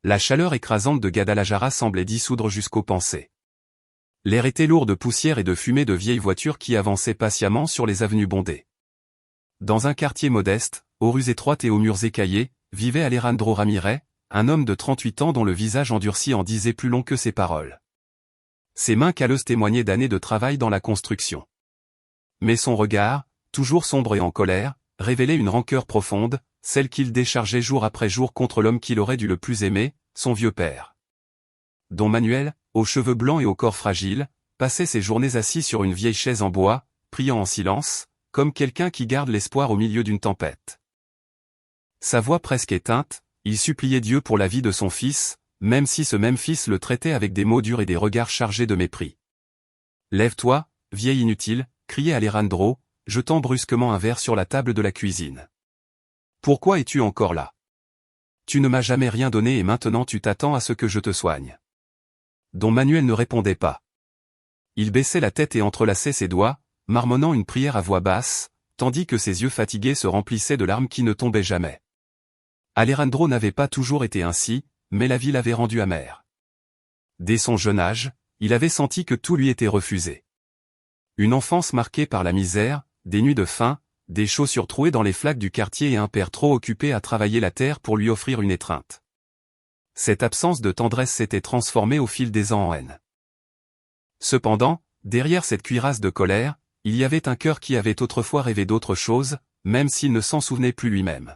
La chaleur écrasante de Guadalajara semblait dissoudre jusqu'aux pensées. L'air était lourd de poussière et de fumée de vieilles voitures qui avançaient patiemment sur les avenues bondées. Dans un quartier modeste, aux rues étroites et aux murs écaillés, vivait Alejandro Ramirez, un homme de 38 ans dont le visage endurci en disait plus long que ses paroles. Ses mains calleuses témoignaient d'années de travail dans la construction. Mais son regard, toujours sombre et en colère, révélait une rancœur profonde, celle qu'il déchargeait jour après jour contre l'homme qu'il aurait dû le plus aimer, son vieux père. Don Manuel, aux cheveux blancs et au corps fragile, passait ses journées assis sur une vieille chaise en bois, priant en silence, comme quelqu'un qui garde l'espoir au milieu d'une tempête. Sa voix presque éteinte, il suppliait Dieu pour la vie de son fils, même si ce même fils le traitait avec des mots durs et des regards chargés de mépris. « Lève-toi, vieil inutile !» criait Alejandro, jetant brusquement un verre sur la table de la cuisine. « Pourquoi es-tu encore là? Tu ne m'as jamais rien donné et maintenant tu t'attends à ce que je te soigne. » Don Manuel ne répondait pas. Il baissait la tête et entrelaçait ses doigts, marmonnant une prière à voix basse, tandis que ses yeux fatigués se remplissaient de larmes qui ne tombaient jamais. Alejandro n'avait pas toujours été ainsi, mais la vie l'avait rendu amer. Dès son jeune âge, il avait senti que tout lui était refusé. Une enfance marquée par la misère, des nuits de faim, des chaussures trouées dans les flaques du quartier et un père trop occupé à travailler la terre pour lui offrir une étreinte. Cette absence de tendresse s'était transformée au fil des ans en haine. Cependant, derrière cette cuirasse de colère, il y avait un cœur qui avait autrefois rêvé d'autre chose, même s'il ne s'en souvenait plus lui-même.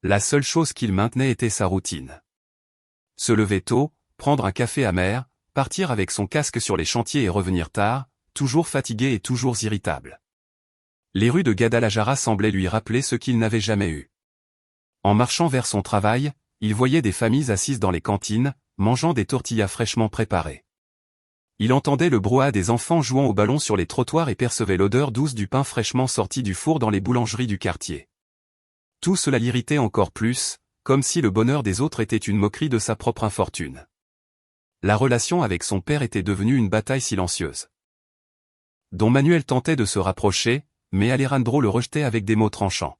La seule chose qu'il maintenait était sa routine. Se lever tôt, prendre un café amer, partir avec son casque sur les chantiers et revenir tard, toujours fatigué et toujours irritable. Les rues de Guadalajara semblaient lui rappeler ce qu'il n'avait jamais eu. En marchant vers son travail, il voyait des familles assises dans les cantines, mangeant des tortillas fraîchement préparées. Il entendait le brouhaha des enfants jouant au ballon sur les trottoirs et percevait l'odeur douce du pain fraîchement sorti du four dans les boulangeries du quartier. Tout cela l'irritait encore plus, comme si le bonheur des autres était une moquerie de sa propre infortune. La relation avec son père était devenue une bataille silencieuse. Don Manuel tentait de se rapprocher, mais Alejandro le rejetait avec des mots tranchants.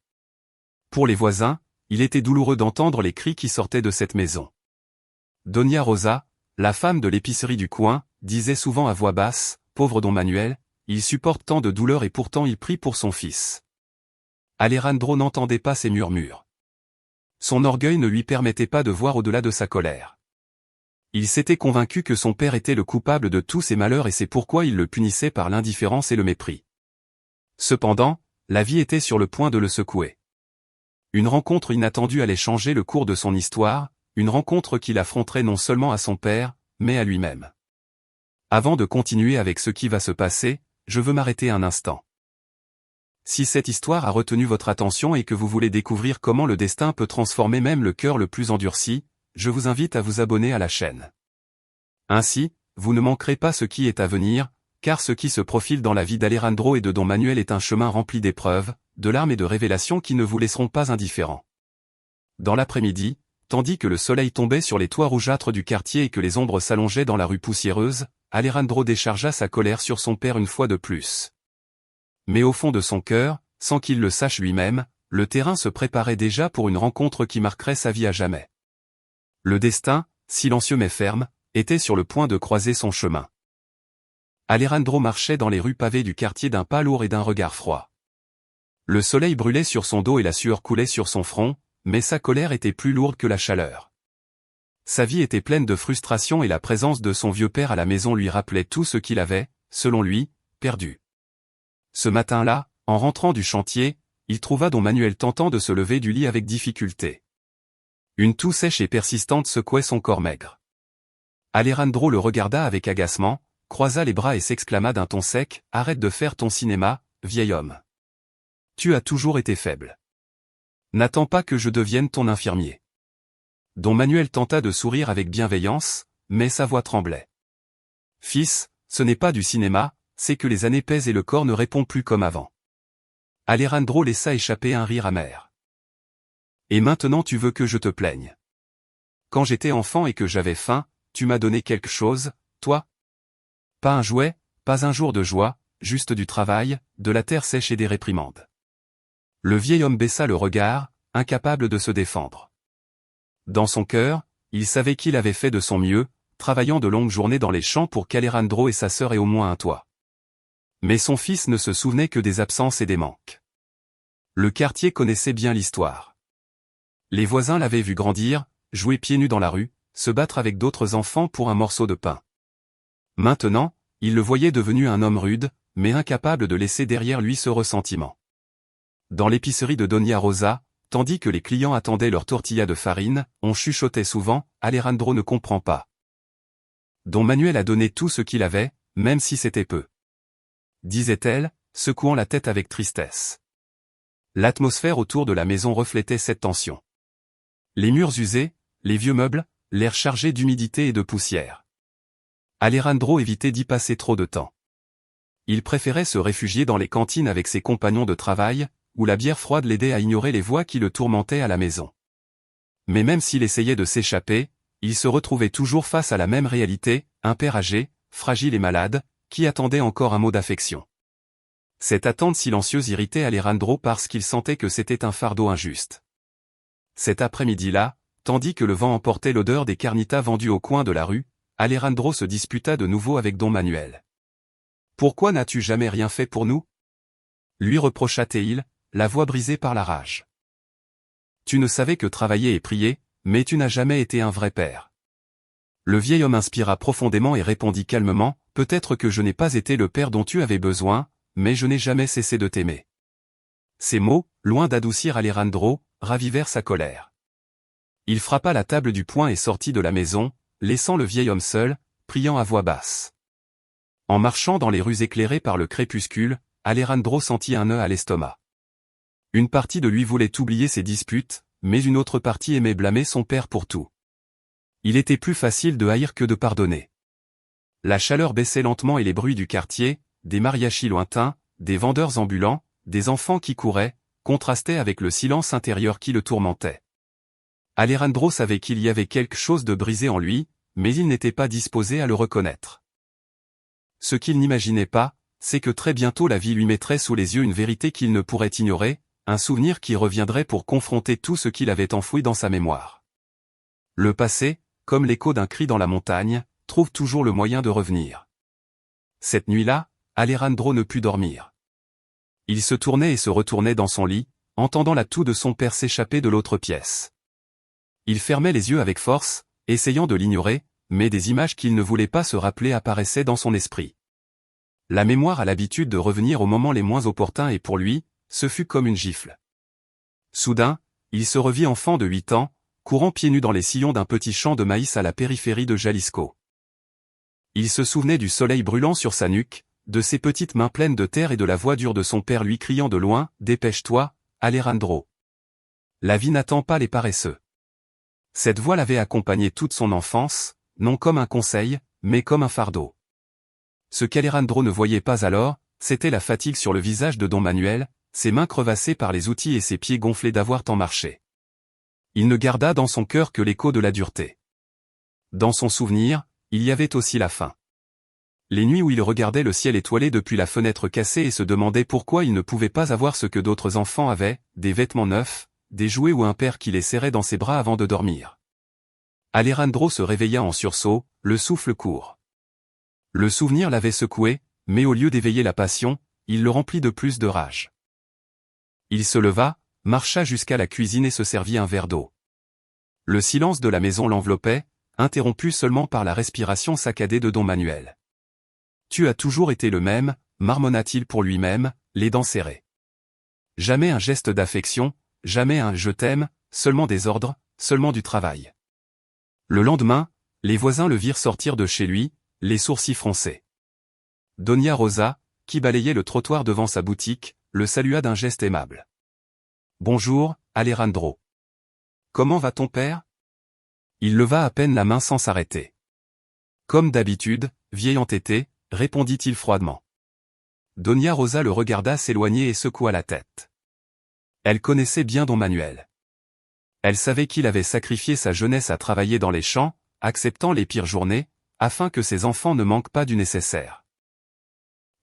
Pour les voisins, il était douloureux d'entendre les cris qui sortaient de cette maison. Doña Rosa, la femme de l'épicerie du coin, disait souvent à voix basse, « Pauvre Don Manuel, il supporte tant de douleur et pourtant il prie pour son fils. » Alejandro n'entendait pas ces murmures. Son orgueil ne lui permettait pas de voir au-delà de sa colère. Il s'était convaincu que son père était le coupable de tous ses malheurs et c'est pourquoi il le punissait par l'indifférence et le mépris. Cependant, la vie était sur le point de le secouer. Une rencontre inattendue allait changer le cours de son histoire, une rencontre qui l'affronterait non seulement à son père, mais à lui-même. Avant de continuer avec ce qui va se passer, je veux m'arrêter un instant. Si cette histoire a retenu votre attention et que vous voulez découvrir comment le destin peut transformer même le cœur le plus endurci, je vous invite à vous abonner à la chaîne. Ainsi, vous ne manquerez pas ce qui est à venir, car ce qui se profile dans la vie d'Alejandro et de Don Manuel est un chemin rempli d'épreuves, de larmes et de révélations qui ne vous laisseront pas indifférents. Dans l'après-midi, tandis que le soleil tombait sur les toits rougeâtres du quartier et que les ombres s'allongeaient dans la rue poussiéreuse, Alejandro déchargea sa colère sur son père une fois de plus. Mais au fond de son cœur, sans qu'il le sache lui-même, le terrain se préparait déjà pour une rencontre qui marquerait sa vie à jamais. Le destin, silencieux mais ferme, était sur le point de croiser son chemin. Alejandro marchait dans les rues pavées du quartier d'un pas lourd et d'un regard froid. Le soleil brûlait sur son dos et la sueur coulait sur son front, mais sa colère était plus lourde que la chaleur. Sa vie était pleine de frustration et la présence de son vieux père à la maison lui rappelait tout ce qu'il avait, selon lui, perdu. Ce matin-là, en rentrant du chantier, il trouva Don Manuel tentant de se lever du lit avec difficulté. Une toux sèche et persistante secouait son corps maigre. Alejandro le regarda avec agacement, croisa les bras et s'exclama d'un ton sec, « Arrête de faire ton cinéma, vieil homme. Tu as toujours été faible. N'attends pas que je devienne ton infirmier. » Don Manuel tenta de sourire avec bienveillance, mais sa voix tremblait. « Fils, ce n'est pas du cinéma, c'est que les années pèsent et le corps ne répond plus comme avant. » Alejandro laissa échapper un rire amer. « Et maintenant tu veux que je te plaigne. Quand j'étais enfant et que j'avais faim, tu m'as donné quelque chose, toi? Pas un jouet, pas un jour de joie, juste du travail, de la terre sèche et des réprimandes. » Le vieil homme baissa le regard, incapable de se défendre. Dans son cœur, il savait qu'il avait fait de son mieux, travaillant de longues journées dans les champs pour qu'Alejandro et sa sœur aient au moins un toit. Mais son fils ne se souvenait que des absences et des manques. Le quartier connaissait bien l'histoire. Les voisins l'avaient vu grandir, jouer pieds nus dans la rue, se battre avec d'autres enfants pour un morceau de pain. Maintenant, il le voyait devenu un homme rude, mais incapable de laisser derrière lui ce ressentiment. Dans l'épicerie de Doña Rosa, tandis que les clients attendaient leur tortilla de farine, on chuchotait souvent, Alejandro ne comprend pas. Don Manuel a donné tout ce qu'il avait, même si c'était peu. Disait-elle, secouant la tête avec tristesse. L'atmosphère autour de la maison reflétait cette tension. Les murs usés, les vieux meubles, l'air chargé d'humidité et de poussière. Alejandro évitait d'y passer trop de temps. Il préférait se réfugier dans les cantines avec ses compagnons de travail, où la bière froide l'aidait à ignorer les voix qui le tourmentaient à la maison. Mais même s'il essayait de s'échapper, il se retrouvait toujours face à la même réalité, un père âgé, fragile et malade, qui attendait encore un mot d'affection. Cette attente silencieuse irritait Alejandro parce qu'il sentait que c'était un fardeau injuste. Cet après-midi-là, tandis que le vent emportait l'odeur des carnitas vendus au coin de la rue, Alejandro se disputa de nouveau avec Don Manuel. « Pourquoi n'as-tu jamais rien fait pour nous ?» lui reprocha-t-il, la voix brisée par la rage. « Tu ne savais que travailler et prier, mais tu n'as jamais été un vrai père. » Le vieil homme inspira profondément et répondit calmement, « Peut-être que je n'ai pas été le père dont tu avais besoin, mais je n'ai jamais cessé de t'aimer. » Ces mots, loin d'adoucir Alejandro, ravivèrent sa colère. Il frappa la table du poing et sortit de la maison, laissant le vieil homme seul, priant à voix basse. En marchant dans les rues éclairées par le crépuscule, Alejandro sentit un nœud à l'estomac. Une partie de lui voulait oublier ses disputes, mais une autre partie aimait blâmer son père pour tout. Il était plus facile de haïr que de pardonner. La chaleur baissait lentement et les bruits du quartier, des mariachis lointains, des vendeurs ambulants, des enfants qui couraient, contrastaient avec le silence intérieur qui le tourmentait. Alejandro savait qu'il y avait quelque chose de brisé en lui, mais il n'était pas disposé à le reconnaître. Ce qu'il n'imaginait pas, c'est que très bientôt la vie lui mettrait sous les yeux une vérité qu'il ne pourrait ignorer, un souvenir qui reviendrait pour confronter tout ce qu'il avait enfoui dans sa mémoire. Le passé, comme l'écho d'un cri dans la montagne, trouve toujours le moyen de revenir. Cette nuit-là, Alejandro ne put dormir. Il se tournait et se retournait dans son lit, entendant la toux de son père s'échapper de l'autre pièce. Il fermait les yeux avec force, essayant de l'ignorer, mais des images qu'il ne voulait pas se rappeler apparaissaient dans son esprit. La mémoire a l'habitude de revenir aux moments les moins opportuns et pour lui, ce fut comme une gifle. Soudain, il se revit enfant de 8 ans, courant pieds nus dans les sillons d'un petit champ de maïs à la périphérie de Jalisco. Il se souvenait du soleil brûlant sur sa nuque, de ses petites mains pleines de terre et de la voix dure de son père lui criant de loin, « Dépêche-toi, Alejandro. La vie n'attend pas les paresseux. » Cette voix l'avait accompagné toute son enfance, non comme un conseil, mais comme un fardeau. Ce qu'Alejandro ne voyait pas alors, c'était la fatigue sur le visage de Don Manuel, ses mains crevassées par les outils et ses pieds gonflés d'avoir tant marché. Il ne garda dans son cœur que l'écho de la dureté. Dans son souvenir, il y avait aussi la faim. Les nuits où il regardait le ciel étoilé depuis la fenêtre cassée et se demandait pourquoi il ne pouvait pas avoir ce que d'autres enfants avaient, des vêtements neufs, des jouets ou un père qui les serrait dans ses bras avant de dormir. Alejandro se réveilla en sursaut, le souffle court. Le souvenir l'avait secoué, mais au lieu d'éveiller la passion, il le remplit de plus de rage. Il se leva, marcha jusqu'à la cuisine et se servit un verre d'eau. Le silence de la maison l'enveloppait, interrompu seulement par la respiration saccadée de Don Manuel. « Tu as toujours été le même » marmonna-t-il pour lui-même, les dents serrées. Jamais un geste d'affection, jamais un « je t'aime », seulement des ordres, seulement du travail. Le lendemain, les voisins le virent sortir de chez lui, les sourcils froncés. Doña Rosa, qui balayait le trottoir devant sa boutique, le salua d'un geste aimable. « Bonjour, Alejandro. Comment va ton père ?» Il leva à peine la main sans s'arrêter. « Comme d'habitude, vieil entêté », répondit-il froidement. Doña Rosa le regarda s'éloigner et secoua la tête. Elle connaissait bien Don Manuel. Elle savait qu'il avait sacrifié sa jeunesse à travailler dans les champs, acceptant les pires journées, afin que ses enfants ne manquent pas du nécessaire.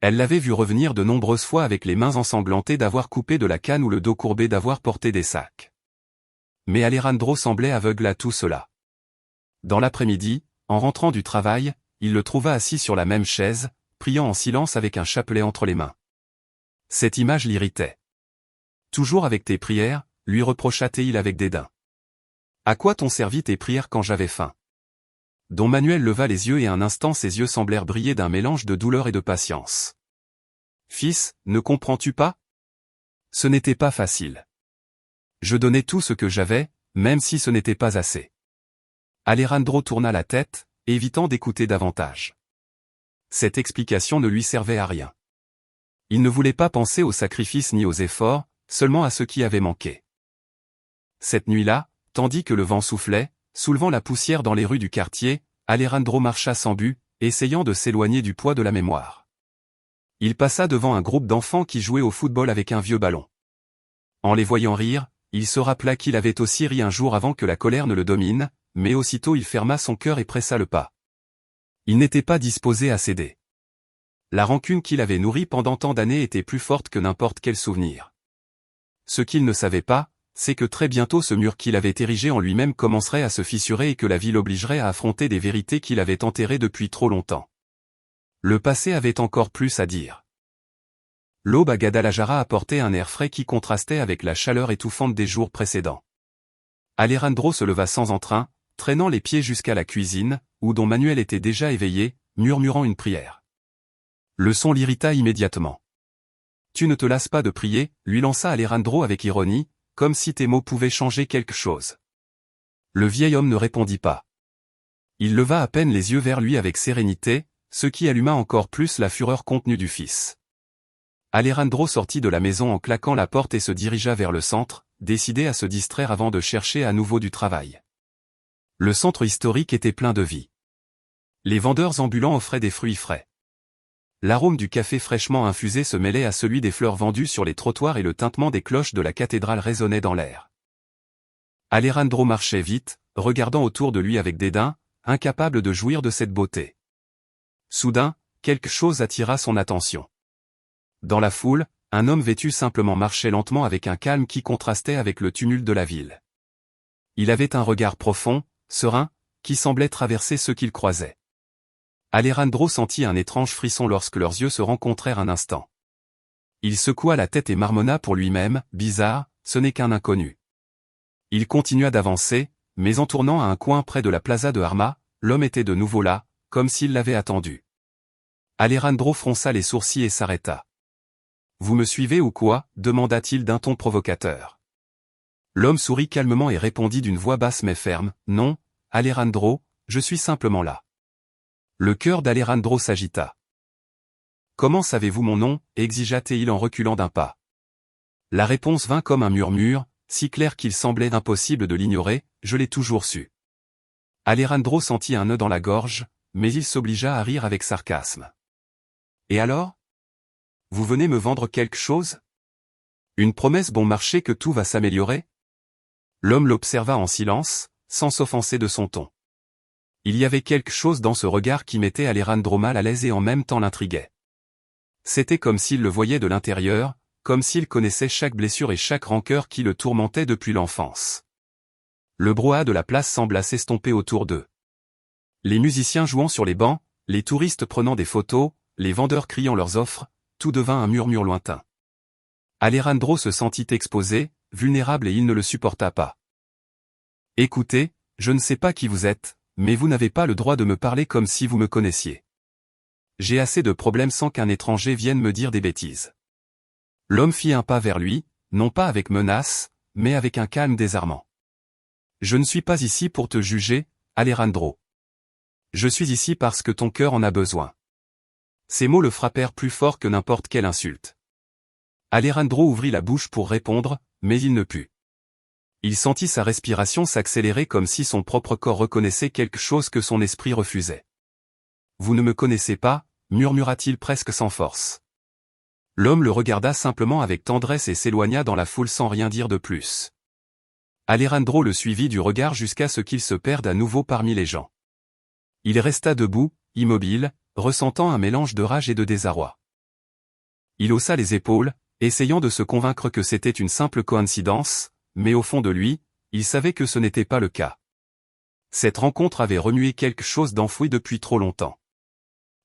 Elle l'avait vu revenir de nombreuses fois avec les mains ensanglantées d'avoir coupé de la canne ou le dos courbé d'avoir porté des sacs. Mais Alejandro semblait aveugle à tout cela. Dans l'après-midi, en rentrant du travail, il le trouva assis sur la même chaise, priant en silence avec un chapelet entre les mains. Cette image l'irritait. Toujours avec tes prières, lui reprocha-t-il avec dédain. À quoi t'ont servi tes prières quand j'avais faim? Don Manuel leva les yeux et un instant ses yeux semblèrent briller d'un mélange de douleur et de patience. Fils, ne comprends-tu pas? Ce n'était pas facile. Je donnais tout ce que j'avais, même si ce n'était pas assez. Alejandro tourna la tête, évitant d'écouter davantage. Cette explication ne lui servait à rien. Il ne voulait pas penser aux sacrifices ni aux efforts, seulement à ce qui avait manqué. Cette nuit-là, tandis que le vent soufflait, soulevant la poussière dans les rues du quartier, Alejandro marcha sans but, essayant de s'éloigner du poids de la mémoire. Il passa devant un groupe d'enfants qui jouaient au football avec un vieux ballon. En les voyant rire, il se rappela qu'il avait aussi ri un jour avant que la colère ne le domine, mais aussitôt il ferma son cœur et pressa le pas. Il n'était pas disposé à céder. La rancune qu'il avait nourrie pendant tant d'années était plus forte que n'importe quel souvenir. Ce qu'il ne savait pas, c'est que très bientôt ce mur qu'il avait érigé en lui-même commencerait à se fissurer et que la vie l'obligerait à affronter des vérités qu'il avait enterrées depuis trop longtemps. Le passé avait encore plus à dire. L'aube à Guadalajara apportait un air frais qui contrastait avec la chaleur étouffante des jours précédents. Alejandro se leva sans entrain, traînant les pieds jusqu'à la cuisine, où Don Manuel était déjà éveillé, murmurant une prière. Le son l'irrita immédiatement. « Tu ne te lasses pas de prier » lui lança Alejandro avec ironie, comme si tes mots pouvaient changer quelque chose. Le vieil homme ne répondit pas. Il leva à peine les yeux vers lui avec sérénité, ce qui alluma encore plus la fureur contenue du fils. Alejandro sortit de la maison en claquant la porte et se dirigea vers le centre, décidé à se distraire avant de chercher à nouveau du travail. Le centre historique était plein de vie. Les vendeurs ambulants offraient des fruits frais. L'arôme du café fraîchement infusé se mêlait à celui des fleurs vendues sur les trottoirs et le tintement des cloches de la cathédrale résonnait dans l'air. Alejandro marchait vite, regardant autour de lui avec dédain, incapable de jouir de cette beauté. Soudain, quelque chose attira son attention. Dans la foule, un homme vêtu simplement marchait lentement avec un calme qui contrastait avec le tumulte de la ville. Il avait un regard profond, serein, qui semblait traverser ceux qu'il croisait. Alejandro sentit un étrange frisson lorsque leurs yeux se rencontrèrent un instant. Il secoua la tête et marmonna pour lui-même, « Bizarre, ce n'est qu'un inconnu. » Il continua d'avancer, mais en tournant à un coin près de la plaza de Arma, l'homme était de nouveau là, comme s'il l'avait attendu. Alejandro fronça les sourcils et s'arrêta. « Vous me suivez ou quoi » demanda-t-il d'un ton provocateur. L'homme sourit calmement et répondit d'une voix basse mais ferme, « Non, Alejandro, je suis simplement là. » Le cœur d'Alejandro s'agita. « Comment savez-vous mon nom » exigea-t-il en reculant d'un pas. La réponse vint comme un murmure, si clair qu'il semblait impossible de l'ignorer, « Je l'ai toujours su. » Alejandro sentit un nœud dans la gorge, mais il s'obligea à rire avec sarcasme. « Et alors? Vous venez me vendre quelque chose? Une promesse bon marché que tout va s'améliorer ?» L'homme l'observa en silence, sans s'offenser de son ton. Il y avait quelque chose dans ce regard qui mettait Alejandro mal à l'aise et en même temps l'intriguait. C'était comme s'il le voyait de l'intérieur, comme s'il connaissait chaque blessure et chaque rancœur qui le tourmentait depuis l'enfance. Le brouhaha de la place sembla s'estomper autour d'eux. Les musiciens jouant sur les bancs, les touristes prenant des photos, les vendeurs criant leurs offres, tout devint un murmure lointain. Alejandro se sentit exposé, vulnérable et il ne le supporta pas. « Écoutez, je ne sais pas qui vous êtes, mais vous n'avez pas le droit de me parler comme si vous me connaissiez. J'ai assez de problèmes sans qu'un étranger vienne me dire des bêtises. » L'homme fit un pas vers lui, non pas avec menace, mais avec un calme désarmant. « Je ne suis pas ici pour te juger, Alejandro. Je suis ici parce que ton cœur en a besoin. » Ces mots le frappèrent plus fort que n'importe quelle insulte. Alejandro ouvrit la bouche pour répondre, mais il ne put. Il sentit sa respiration s'accélérer comme si son propre corps reconnaissait quelque chose que son esprit refusait. « Vous ne me connaissez pas » murmura-t-il presque sans force. L'homme le regarda simplement avec tendresse et s'éloigna dans la foule sans rien dire de plus. Alejandro le suivit du regard jusqu'à ce qu'il se perde à nouveau parmi les gens. Il resta debout, immobile, ressentant un mélange de rage et de désarroi. Il haussa les épaules, essayant de se convaincre que c'était une simple coïncidence, mais au fond de lui, il savait que ce n'était pas le cas. Cette rencontre avait remué quelque chose d'enfoui depuis trop longtemps.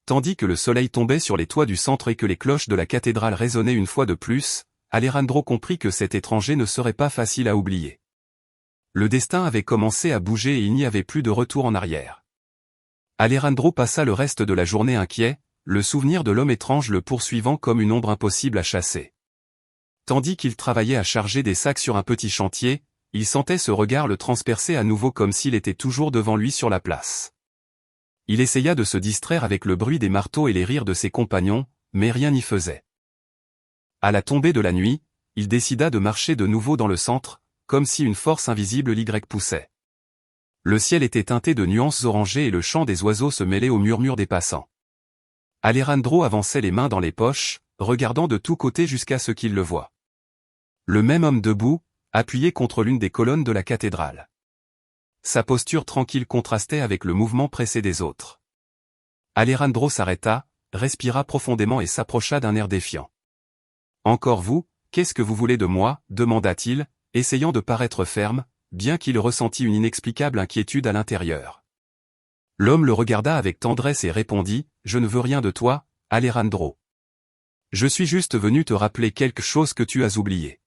Tandis que le soleil tombait sur les toits du centre et que les cloches de la cathédrale résonnaient une fois de plus, Alejandro comprit que cet étranger ne serait pas facile à oublier. Le destin avait commencé à bouger et il n'y avait plus de retour en arrière. Alejandro passa le reste de la journée inquiet, le souvenir de l'homme étrange le poursuivant comme une ombre impossible à chasser. Tandis qu'il travaillait à charger des sacs sur un petit chantier, il sentait ce regard le transpercer à nouveau comme s'il était toujours devant lui sur la place. Il essaya de se distraire avec le bruit des marteaux et les rires de ses compagnons, mais rien n'y faisait. À la tombée de la nuit, il décida de marcher de nouveau dans le centre, comme si une force invisible l'y poussait. Le ciel était teinté de nuances orangées et le chant des oiseaux se mêlait au murmure des passants. Alejandro avançait les mains dans les poches, regardant de tous côtés jusqu'à ce qu'il le voie. Le même homme debout, appuyé contre l'une des colonnes de la cathédrale. Sa posture tranquille contrastait avec le mouvement pressé des autres. Alejandro s'arrêta, respira profondément et s'approcha d'un air défiant. « Encore vous, qu'est-ce que vous voulez de moi ?» demanda-t-il, essayant de paraître ferme, bien qu'il ressentît une inexplicable inquiétude à l'intérieur. L'homme le regarda avec tendresse et répondit « Je ne veux rien de toi, Alejandro. Je suis juste venu te rappeler quelque chose que tu as oublié. »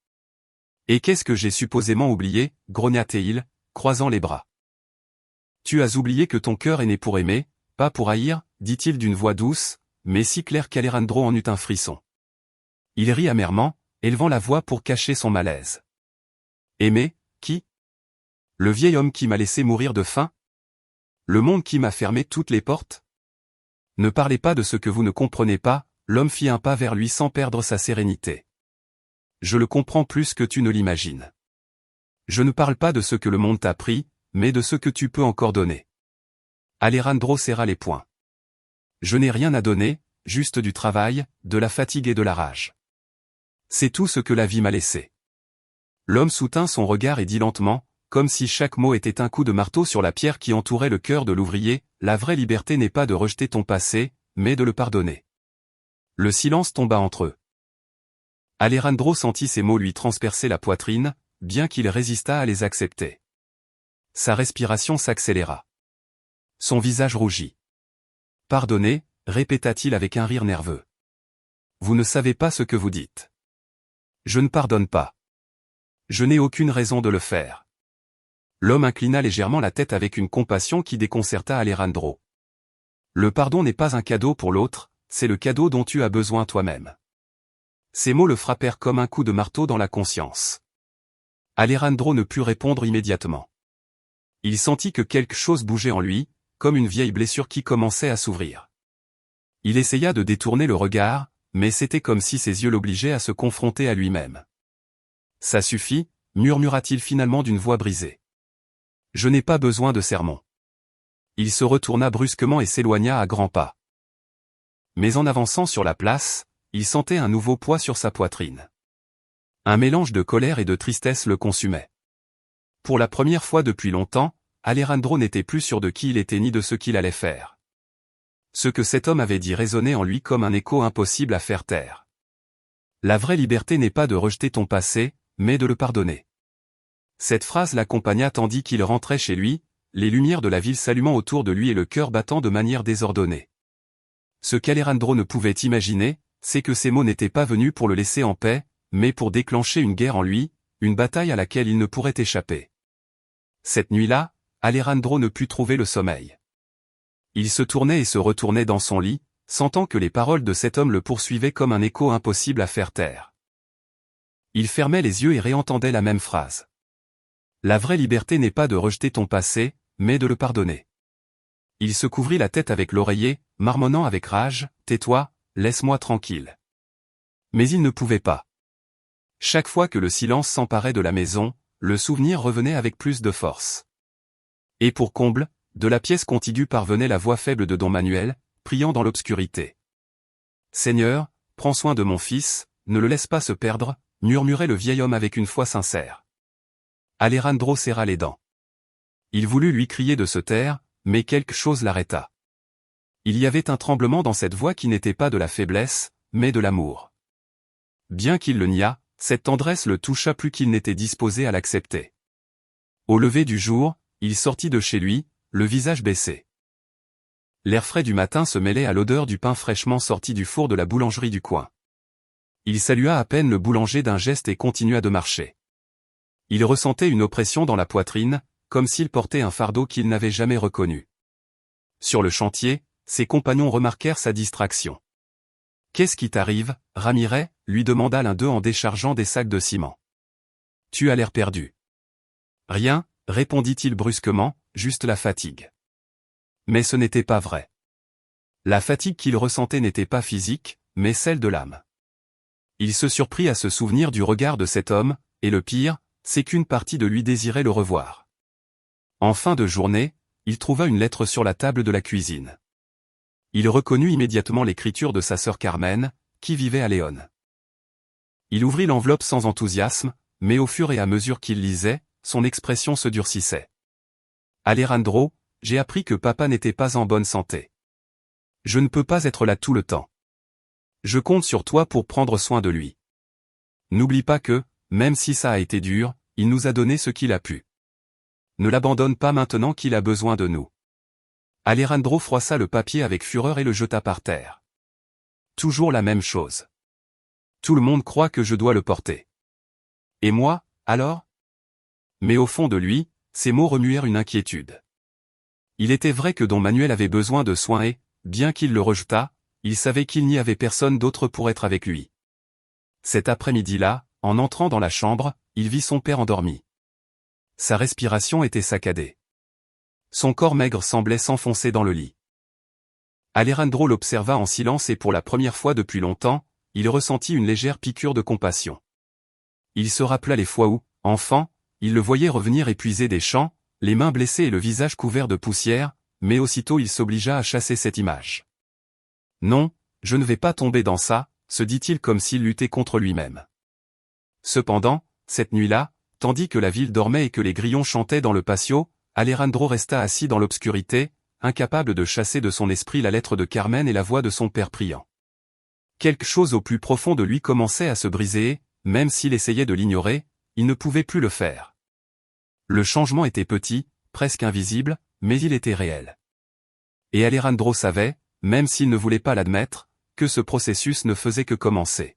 « Et qu'est-ce que j'ai supposément oublié ?» grogna-t-il, croisant les bras. « Tu as oublié que ton cœur est né pour aimer, pas pour haïr, dit-il d'une voix douce, mais si claire qu'Alejandro en eut un frisson. Il rit amèrement, élevant la voix pour cacher son malaise. « Aimer, qui ? Le vieil homme qui m'a laissé mourir de faim ? Le monde qui m'a fermé toutes les portes ? Ne parlez pas de ce que vous ne comprenez pas. » L'homme fit un pas vers lui sans perdre sa sérénité. « Je le comprends plus que tu ne l'imagines. Je ne parle pas de ce que le monde t'a pris, mais de ce que tu peux encore donner. » Alejandro serra les poings. « Je n'ai rien à donner, juste du travail, de la fatigue et de la rage. C'est tout ce que la vie m'a laissé. » L'homme soutint son regard et dit lentement, comme si chaque mot était un coup de marteau sur la pierre qui entourait le cœur de l'ouvrier, « La vraie liberté n'est pas de rejeter ton passé, mais de le pardonner. » Le silence tomba entre eux. Alejandro sentit ces mots lui transpercer la poitrine, bien qu'il résistât à les accepter. Sa respiration s'accéléra. Son visage rougit. « Pardonnez » répéta-t-il avec un rire nerveux. « Vous ne savez pas ce que vous dites. Je ne pardonne pas. Je n'ai aucune raison de le faire. » L'homme inclina légèrement la tête avec une compassion qui déconcerta Alejandro. « Le pardon n'est pas un cadeau pour l'autre, c'est le cadeau dont tu as besoin toi-même. » Ces mots le frappèrent comme un coup de marteau dans la conscience. Alejandro ne put répondre immédiatement. Il sentit que quelque chose bougeait en lui, comme une vieille blessure qui commençait à s'ouvrir. Il essaya de détourner le regard, mais c'était comme si ses yeux l'obligeaient à se confronter à lui-même. « Ça suffit » murmura-t-il finalement d'une voix brisée. « Je n'ai pas besoin de sermons. » Il se retourna brusquement et s'éloigna à grands pas. Mais en avançant sur la place, il sentait un nouveau poids sur sa poitrine. Un mélange de colère et de tristesse le consumait. Pour la première fois depuis longtemps, Alejandro n'était plus sûr de qui il était ni de ce qu'il allait faire. Ce que cet homme avait dit résonnait en lui comme un écho impossible à faire taire. La vraie liberté n'est pas de rejeter ton passé, mais de le pardonner. Cette phrase l'accompagna tandis qu'il rentrait chez lui, les lumières de la ville s'allumant autour de lui et le cœur battant de manière désordonnée. Ce qu'Alejandro ne pouvait imaginer, c'est que ces mots n'étaient pas venus pour le laisser en paix, mais pour déclencher une guerre en lui, une bataille à laquelle il ne pourrait échapper. Cette nuit-là, Alejandro ne put trouver le sommeil. Il se tournait et se retournait dans son lit, sentant que les paroles de cet homme le poursuivaient comme un écho impossible à faire taire. Il fermait les yeux et réentendait la même phrase. La vraie liberté n'est pas de rejeter ton passé, mais de le pardonner. Il se couvrit la tête avec l'oreiller, marmonnant avec rage, « Tais-toi, laisse-moi tranquille. » Mais il ne pouvait pas. Chaque fois que le silence s'emparait de la maison, le souvenir revenait avec plus de force. Et pour comble, de la pièce contiguë parvenait la voix faible de don Manuel, priant dans l'obscurité. « Seigneur, prends soin de mon fils, ne le laisse pas se perdre » murmurait le vieil homme avec une foi sincère. Alejandro serra les dents. Il voulut lui crier de se taire, mais quelque chose l'arrêta. Il y avait un tremblement dans cette voix qui n'était pas de la faiblesse, mais de l'amour. Bien qu'il le niât, cette tendresse le toucha plus qu'il n'était disposé à l'accepter. Au lever du jour, il sortit de chez lui, le visage baissé. L'air frais du matin se mêlait à l'odeur du pain fraîchement sorti du four de la boulangerie du coin. Il salua à peine le boulanger d'un geste et continua de marcher. Il ressentait une oppression dans la poitrine, comme s'il portait un fardeau qu'il n'avait jamais reconnu. Sur le chantier, ses compagnons remarquèrent sa distraction. « Qu'est-ce qui t'arrive, Ramirez ?» lui demanda l'un d'eux en déchargeant des sacs de ciment. « Tu as l'air perdu. »« Rien, » répondit-il brusquement, « juste la fatigue. » Mais ce n'était pas vrai. La fatigue qu'il ressentait n'était pas physique, mais celle de l'âme. Il se surprit à se souvenir du regard de cet homme, et le pire, c'est qu'une partie de lui désirait le revoir. En fin de journée, il trouva une lettre sur la table de la cuisine. Il reconnut immédiatement l'écriture de sa sœur Carmen, qui vivait à Léon. Il ouvrit l'enveloppe sans enthousiasme, mais au fur et à mesure qu'il lisait, son expression se durcissait. « Alejandro, j'ai appris que papa n'était pas en bonne santé. Je ne peux pas être là tout le temps. Je compte sur toi pour prendre soin de lui. N'oublie pas que, même si ça a été dur, il nous a donné ce qu'il a pu. Ne l'abandonne pas maintenant qu'il a besoin de nous. » Alejandro froissa le papier avec fureur et le jeta par terre. Toujours la même chose. Tout le monde croit que je dois le porter. Et moi, alors? Mais au fond de lui, ces mots remuèrent une inquiétude. Il était vrai que Don Manuel avait besoin de soins et, bien qu'il le rejetât, il savait qu'il n'y avait personne d'autre pour être avec lui. Cet après-midi-là, en entrant dans la chambre, il vit son père endormi. Sa respiration était saccadée. Son corps maigre semblait s'enfoncer dans le lit. Alejandro l'observa en silence et pour la première fois depuis longtemps, il ressentit une légère piqûre de compassion. Il se rappela les fois où, enfant, il le voyait revenir épuisé des champs, les mains blessées et le visage couvert de poussière, mais aussitôt il s'obligea à chasser cette image. « Non, je ne vais pas tomber dans ça », se dit-il comme s'il luttait contre lui-même. Cependant, cette nuit-là, tandis que la ville dormait et que les grillons chantaient dans le patio, Alejandro resta assis dans l'obscurité, incapable de chasser de son esprit la lettre de Carmen et la voix de son père priant. Quelque chose au plus profond de lui commençait à se briser et, même s'il essayait de l'ignorer, il ne pouvait plus le faire. Le changement était petit, presque invisible, mais il était réel. Et Alejandro savait, même s'il ne voulait pas l'admettre, que ce processus ne faisait que commencer.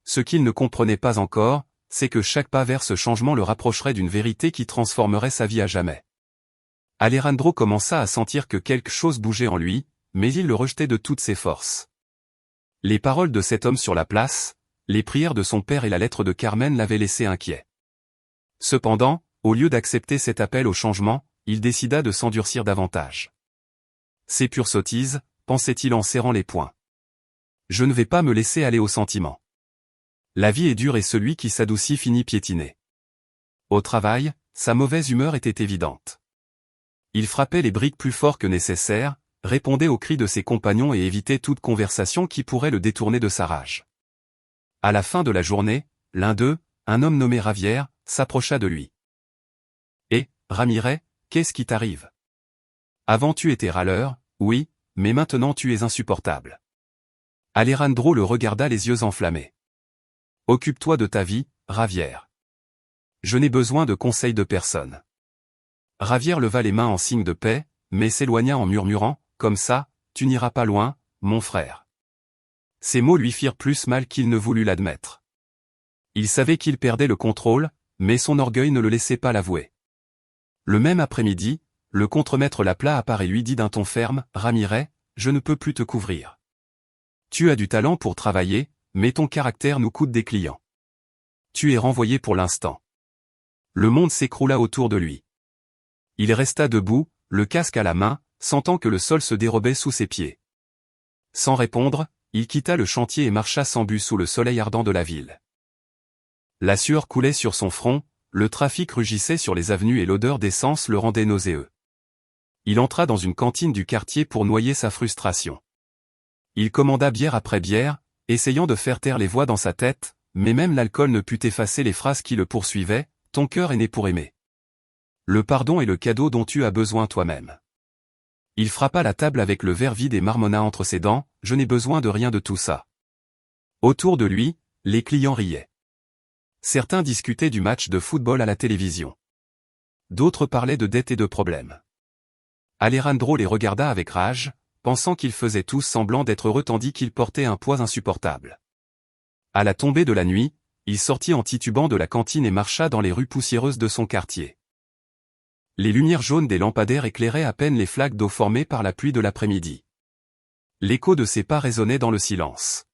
Ce qu'il ne comprenait pas encore, c'est que chaque pas vers ce changement le rapprocherait d'une vérité qui transformerait sa vie à jamais. Alejandro commença à sentir que quelque chose bougeait en lui, mais il le rejetait de toutes ses forces. Les paroles de cet homme sur la place, les prières de son père et la lettre de Carmen l'avaient laissé inquiet. Cependant, au lieu d'accepter cet appel au changement, il décida de s'endurcir davantage. C'est pure sottise, pensait-il en serrant les poings. Je ne vais pas me laisser aller au sentiment. La vie est dure et celui qui s'adoucit finit piétiné. Au travail, sa mauvaise humeur était évidente. Il frappait les briques plus fort que nécessaire, répondait aux cris de ses compagnons et évitait toute conversation qui pourrait le détourner de sa rage. À la fin de la journée, l'un d'eux, un homme nommé Javier, s'approcha de lui. « Eh, Ramirez, qu'est-ce qui t'arrive? Avant tu étais râleur, oui, mais maintenant tu es insupportable. » Alejandro le regarda les yeux enflammés. « Occupe-toi de ta vie, Javier. Je n'ai besoin de conseils de personne. » Javier leva les mains en signe de paix, mais s'éloigna en murmurant, « Comme ça, tu n'iras pas loin, mon frère. » Ces mots lui firent plus mal qu'il ne voulut l'admettre. Il savait qu'il perdait le contrôle, mais son orgueil ne le laissait pas l'avouer. Le même après-midi, le contremaître l'appela à part et lui dit d'un ton ferme, « Ramirez, je ne peux plus te couvrir. Tu as du talent pour travailler, mais ton caractère nous coûte des clients. Tu es renvoyé pour l'instant. » Le monde s'écroula autour de lui. Il resta debout, le casque à la main, sentant que le sol se dérobait sous ses pieds. Sans répondre, il quitta le chantier et marcha sans but sous le soleil ardent de la ville. La sueur coulait sur son front, le trafic rugissait sur les avenues et l'odeur d'essence le rendait nauséeux. Il entra dans une cantine du quartier pour noyer sa frustration. Il commanda bière après bière, essayant de faire taire les voix dans sa tête, mais même l'alcool ne put effacer les phrases qui le poursuivaient, « Ton cœur est né pour aimer. Le pardon est le cadeau dont tu as besoin toi-même. » Il frappa la table avec le verre vide et marmonna entre ses dents, « Je n'ai besoin de rien de tout ça. » Autour de lui, les clients riaient. Certains discutaient du match de football à la télévision. D'autres parlaient de dettes et de problèmes. Alejandro les regarda avec rage, pensant qu'ils faisaient tous semblant d'être heureux tandis qu'ils portaient un poids insupportable. À la tombée de la nuit, il sortit en titubant de la cantine et marcha dans les rues poussiéreuses de son quartier. Les lumières jaunes des lampadaires éclairaient à peine les flaques d'eau formées par la pluie de l'après-midi. L'écho de ses pas résonnait dans le silence.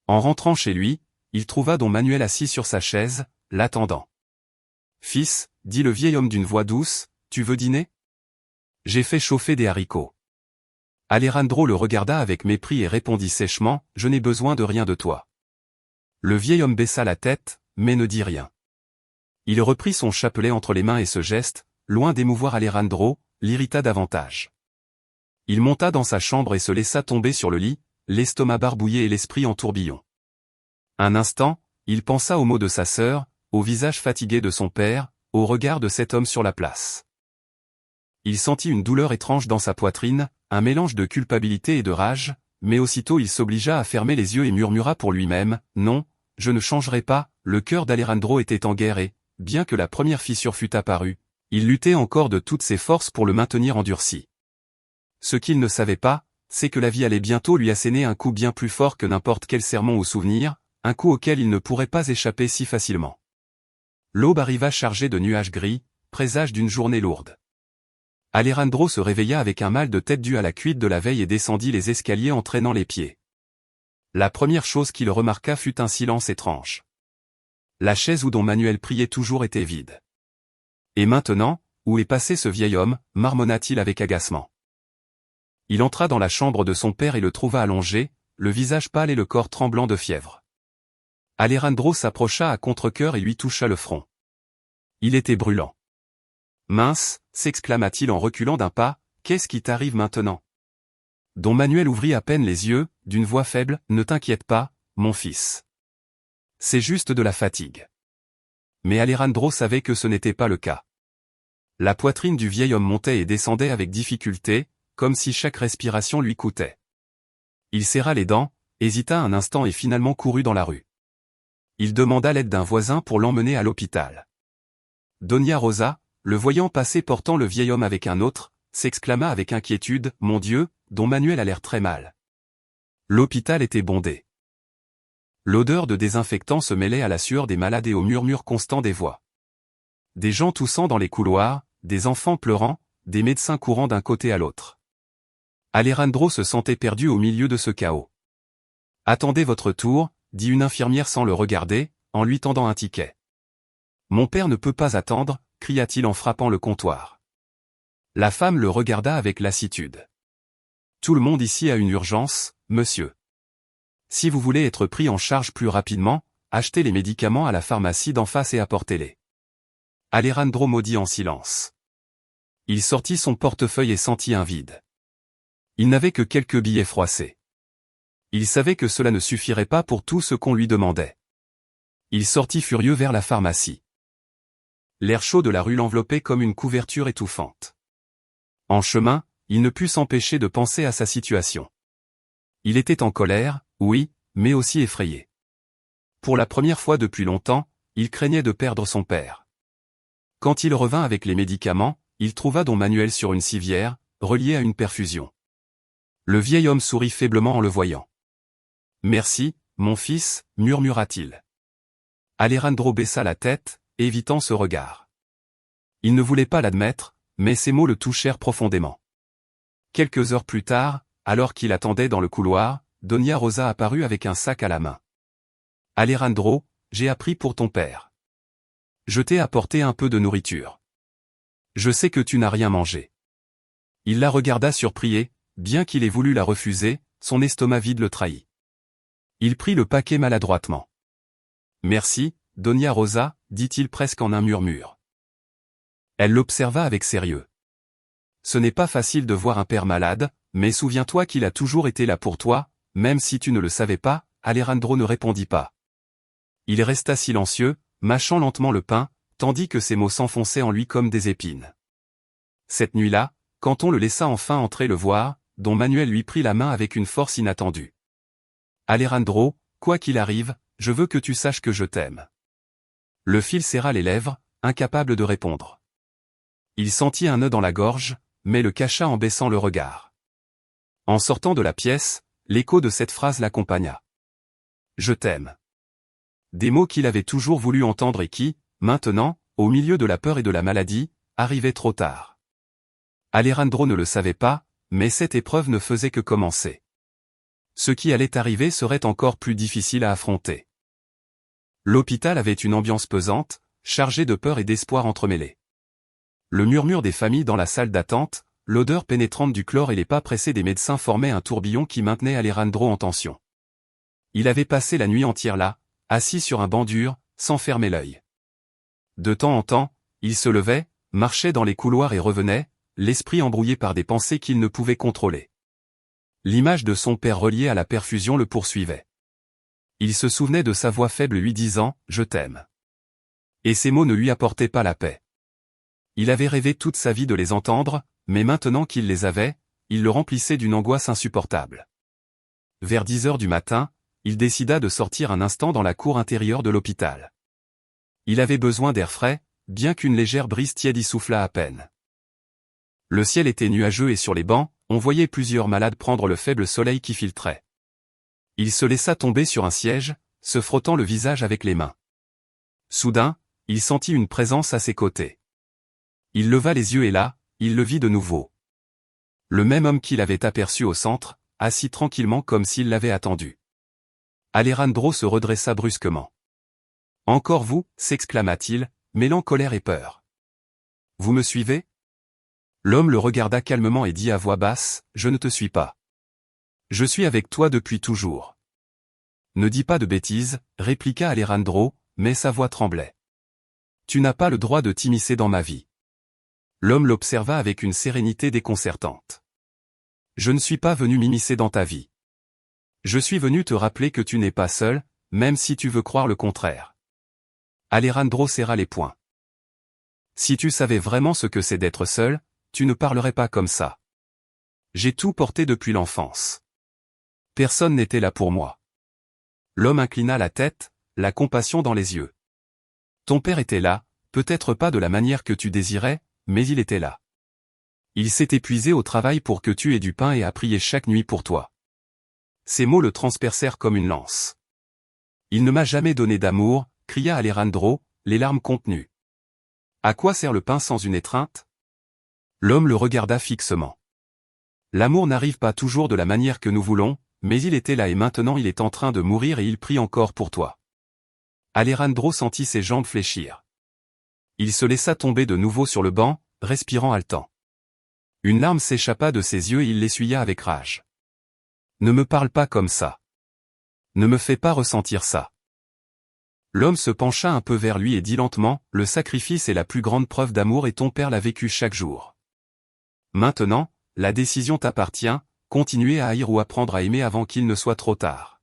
En rentrant chez lui, il trouva don Manuel assis sur sa chaise, l'attendant. « Fils, dit le vieil homme d'une voix douce, tu veux dîner ? J'ai fait chauffer des haricots. » Alejandro le regarda avec mépris et répondit sèchement, « Je n'ai besoin de rien de toi. » Le vieil homme baissa la tête, mais ne dit rien. Il reprit son chapelet entre les mains et ce geste, loin d'émouvoir Alejandro, l'irrita davantage. Il monta dans sa chambre et se laissa tomber sur le lit, l'estomac barbouillé et l'esprit en tourbillon. Un instant, il pensa aux mots de sa sœur, au visage fatigué de son père, au regard de cet homme sur la place. Il sentit une douleur étrange dans sa poitrine, un mélange de culpabilité et de rage, mais aussitôt il s'obligea à fermer les yeux et murmura pour lui-même, « Non, je ne changerai pas ». Le cœur d'Alejandro était en guerre et, bien que la première fissure fût apparue, il luttait encore de toutes ses forces pour le maintenir endurci. Ce qu'il ne savait pas, c'est que la vie allait bientôt lui asséner un coup bien plus fort que n'importe quel sermon ou souvenir, un coup auquel il ne pourrait pas échapper si facilement. L'aube arriva chargée de nuages gris, présage d'une journée lourde. Alejandro se réveilla avec un mal de tête dû à la cuite de la veille et descendit les escaliers en traînant les pieds. La première chose qu'il remarqua fut un silence étrange. La chaise où don Manuel priait toujours était vide. Et maintenant, où est passé ce vieil homme, marmonna-t-il avec agacement. Il entra dans la chambre de son père et le trouva allongé, le visage pâle et le corps tremblant de fièvre. Alejandro s'approcha à contre-cœur et lui toucha le front. Il était brûlant. « Mince !» s'exclama-t-il en reculant d'un pas, « qu'est-ce qui t'arrive maintenant ?» Don Manuel ouvrit à peine les yeux, d'une voix faible, « Ne t'inquiète pas, mon fils. C'est juste de la fatigue. » Mais Alejandro savait que ce n'était pas le cas. La poitrine du vieil homme montait et descendait avec difficulté, comme si chaque respiration lui coûtait. Il serra les dents, hésita un instant et finalement courut dans la rue. Il demanda l'aide d'un voisin pour l'emmener à l'hôpital. Doña Rosa, le voyant passer portant le vieil homme avec un autre, s'exclama avec inquiétude, « Mon Dieu, don Manuel a l'air très mal. » L'hôpital était bondé. L'odeur de désinfectant se mêlait à la sueur des malades et au murmure constant des voix. Des gens toussant dans les couloirs, des enfants pleurant, des médecins courant d'un côté à l'autre. Alejandro se sentait perdu au milieu de ce chaos. « Attendez votre tour », dit une infirmière sans le regarder, en lui tendant un ticket. « Mon père ne peut pas attendre », cria-t-il en frappant le comptoir. La femme le regarda avec lassitude. « Tout le monde ici a une urgence, monsieur. Si vous voulez être pris en charge plus rapidement, achetez les médicaments à la pharmacie d'en face et apportez-les. » Alejandro maudit en silence. Il sortit son portefeuille et sentit un vide. Il n'avait que quelques billets froissés. Il savait que cela ne suffirait pas pour tout ce qu'on lui demandait. Il sortit furieux vers la pharmacie. L'air chaud de la rue l'enveloppait comme une couverture étouffante. En chemin, il ne put s'empêcher de penser à sa situation. Il était en colère, oui, mais aussi effrayé. Pour la première fois depuis longtemps, il craignait de perdre son père. Quand il revint avec les médicaments, il trouva don Manuel sur une civière, relié à une perfusion. Le vieil homme sourit faiblement en le voyant. « Merci, mon fils », murmura-t-il. Alejandro baissa la tête, évitant ce regard. Il ne voulait pas l'admettre, mais ces mots le touchèrent profondément. Quelques heures plus tard, alors qu'il attendait dans le couloir, Doña Rosa apparut avec un sac à la main. « Alejandro, j'ai appris pour ton père. Je t'ai apporté un peu de nourriture. Je sais que tu n'as rien mangé. » Il la regarda surpris et, bien qu'il ait voulu la refuser, son estomac vide le trahit. Il prit le paquet maladroitement. « Merci, Doña Rosa, dit-il presque en un murmure. Elle l'observa avec sérieux. « Ce n'est pas facile de voir un père malade, mais souviens-toi qu'il a toujours été là pour toi, même si tu ne le savais pas. » Alejandro ne répondit pas. Il resta silencieux, mâchant lentement le pain, tandis que ses mots s'enfonçaient en lui comme des épines. Cette nuit-là, quand on le laissa enfin entrer le voir, don Manuel lui prit la main avec une force inattendue. « Alejandro, quoi qu'il arrive, je veux que tu saches que je t'aime. » Le fil serra les lèvres, incapable de répondre. Il sentit un nœud dans la gorge, mais le cacha en baissant le regard. En sortant de la pièce, l'écho de cette phrase l'accompagna. « Je t'aime ». Des mots qu'il avait toujours voulu entendre et qui, maintenant, au milieu de la peur et de la maladie, arrivaient trop tard. Alejandro ne le savait pas, mais cette épreuve ne faisait que commencer. Ce qui allait arriver serait encore plus difficile à affronter. L'hôpital avait une ambiance pesante, chargée de peur et d'espoir entremêlés. Le murmure des familles dans la salle d'attente, l'odeur pénétrante du chlore et les pas pressés des médecins formaient un tourbillon qui maintenait Alejandro en tension. Il avait passé la nuit entière là, assis sur un banc dur, sans fermer l'œil. De temps en temps, il se levait, marchait dans les couloirs et revenait, l'esprit embrouillé par des pensées qu'il ne pouvait contrôler. L'image de son père relié à la perfusion le poursuivait. Il se souvenait de sa voix faible lui disant « Je t'aime ». Et ces mots ne lui apportaient pas la paix. Il avait rêvé toute sa vie de les entendre, mais maintenant qu'il les avait, il le remplissait d'une angoisse insupportable. Vers 10 heures du matin, il décida de sortir un instant dans la cour intérieure de l'hôpital. Il avait besoin d'air frais, bien qu'une légère brise tiède y soufflât à peine. Le ciel était nuageux et sur les bancs, on voyait plusieurs malades prendre le faible soleil qui filtrait. Il se laissa tomber sur un siège, se frottant le visage avec les mains. Soudain, il sentit une présence à ses côtés. Il leva les yeux et là, il le vit de nouveau. Le même homme qu'il avait aperçu au centre, assis tranquillement comme s'il l'avait attendu. Alejandro se redressa brusquement. « Encore vous » s'exclama-t-il, mêlant colère et peur. « Vous me suivez » L'homme le regarda calmement et dit à voix basse, « Je ne te suis pas. Je suis avec toi depuis toujours. » « Ne dis pas de bêtises, » répliqua Alejandro, mais sa voix tremblait. « Tu n'as pas le droit de t'immiscer dans ma vie. » L'homme l'observa avec une sérénité déconcertante. « Je ne suis pas venu m'immiscer dans ta vie. Je suis venu te rappeler que tu n'es pas seul, même si tu veux croire le contraire. » Alejandro serra les poings. « Si tu savais vraiment ce que c'est d'être seul, tu ne parlerais pas comme ça. J'ai tout porté depuis l'enfance. Personne n'était là pour moi. » L'homme inclina la tête, la compassion dans les yeux. « Ton père était là, peut-être pas de la manière que tu désirais, mais il était là. Il s'est épuisé au travail pour que tu aies du pain et a prié chaque nuit pour toi. » Ces mots le transpercèrent comme une lance. « Il ne m'a jamais donné d'amour » cria Alejandro, les larmes contenues. « À quoi sert le pain sans une étreinte ?» L'homme le regarda fixement. « L'amour n'arrive pas toujours de la manière que nous voulons, mais il était là et maintenant il est en train de mourir et il prie encore pour toi. » Alejandro sentit ses jambes fléchir. Il se laissa tomber de nouveau sur le banc, respirant haletant. Une larme s'échappa de ses yeux et il l'essuya avec rage. « Ne me parle pas comme ça. Ne me fais pas ressentir ça. » L'homme se pencha un peu vers lui et dit lentement, « Le sacrifice est la plus grande preuve d'amour et ton père l'a vécu chaque jour. Maintenant, la décision t'appartient, continuez à haïr ou apprendre à aimer avant qu'il ne soit trop tard. »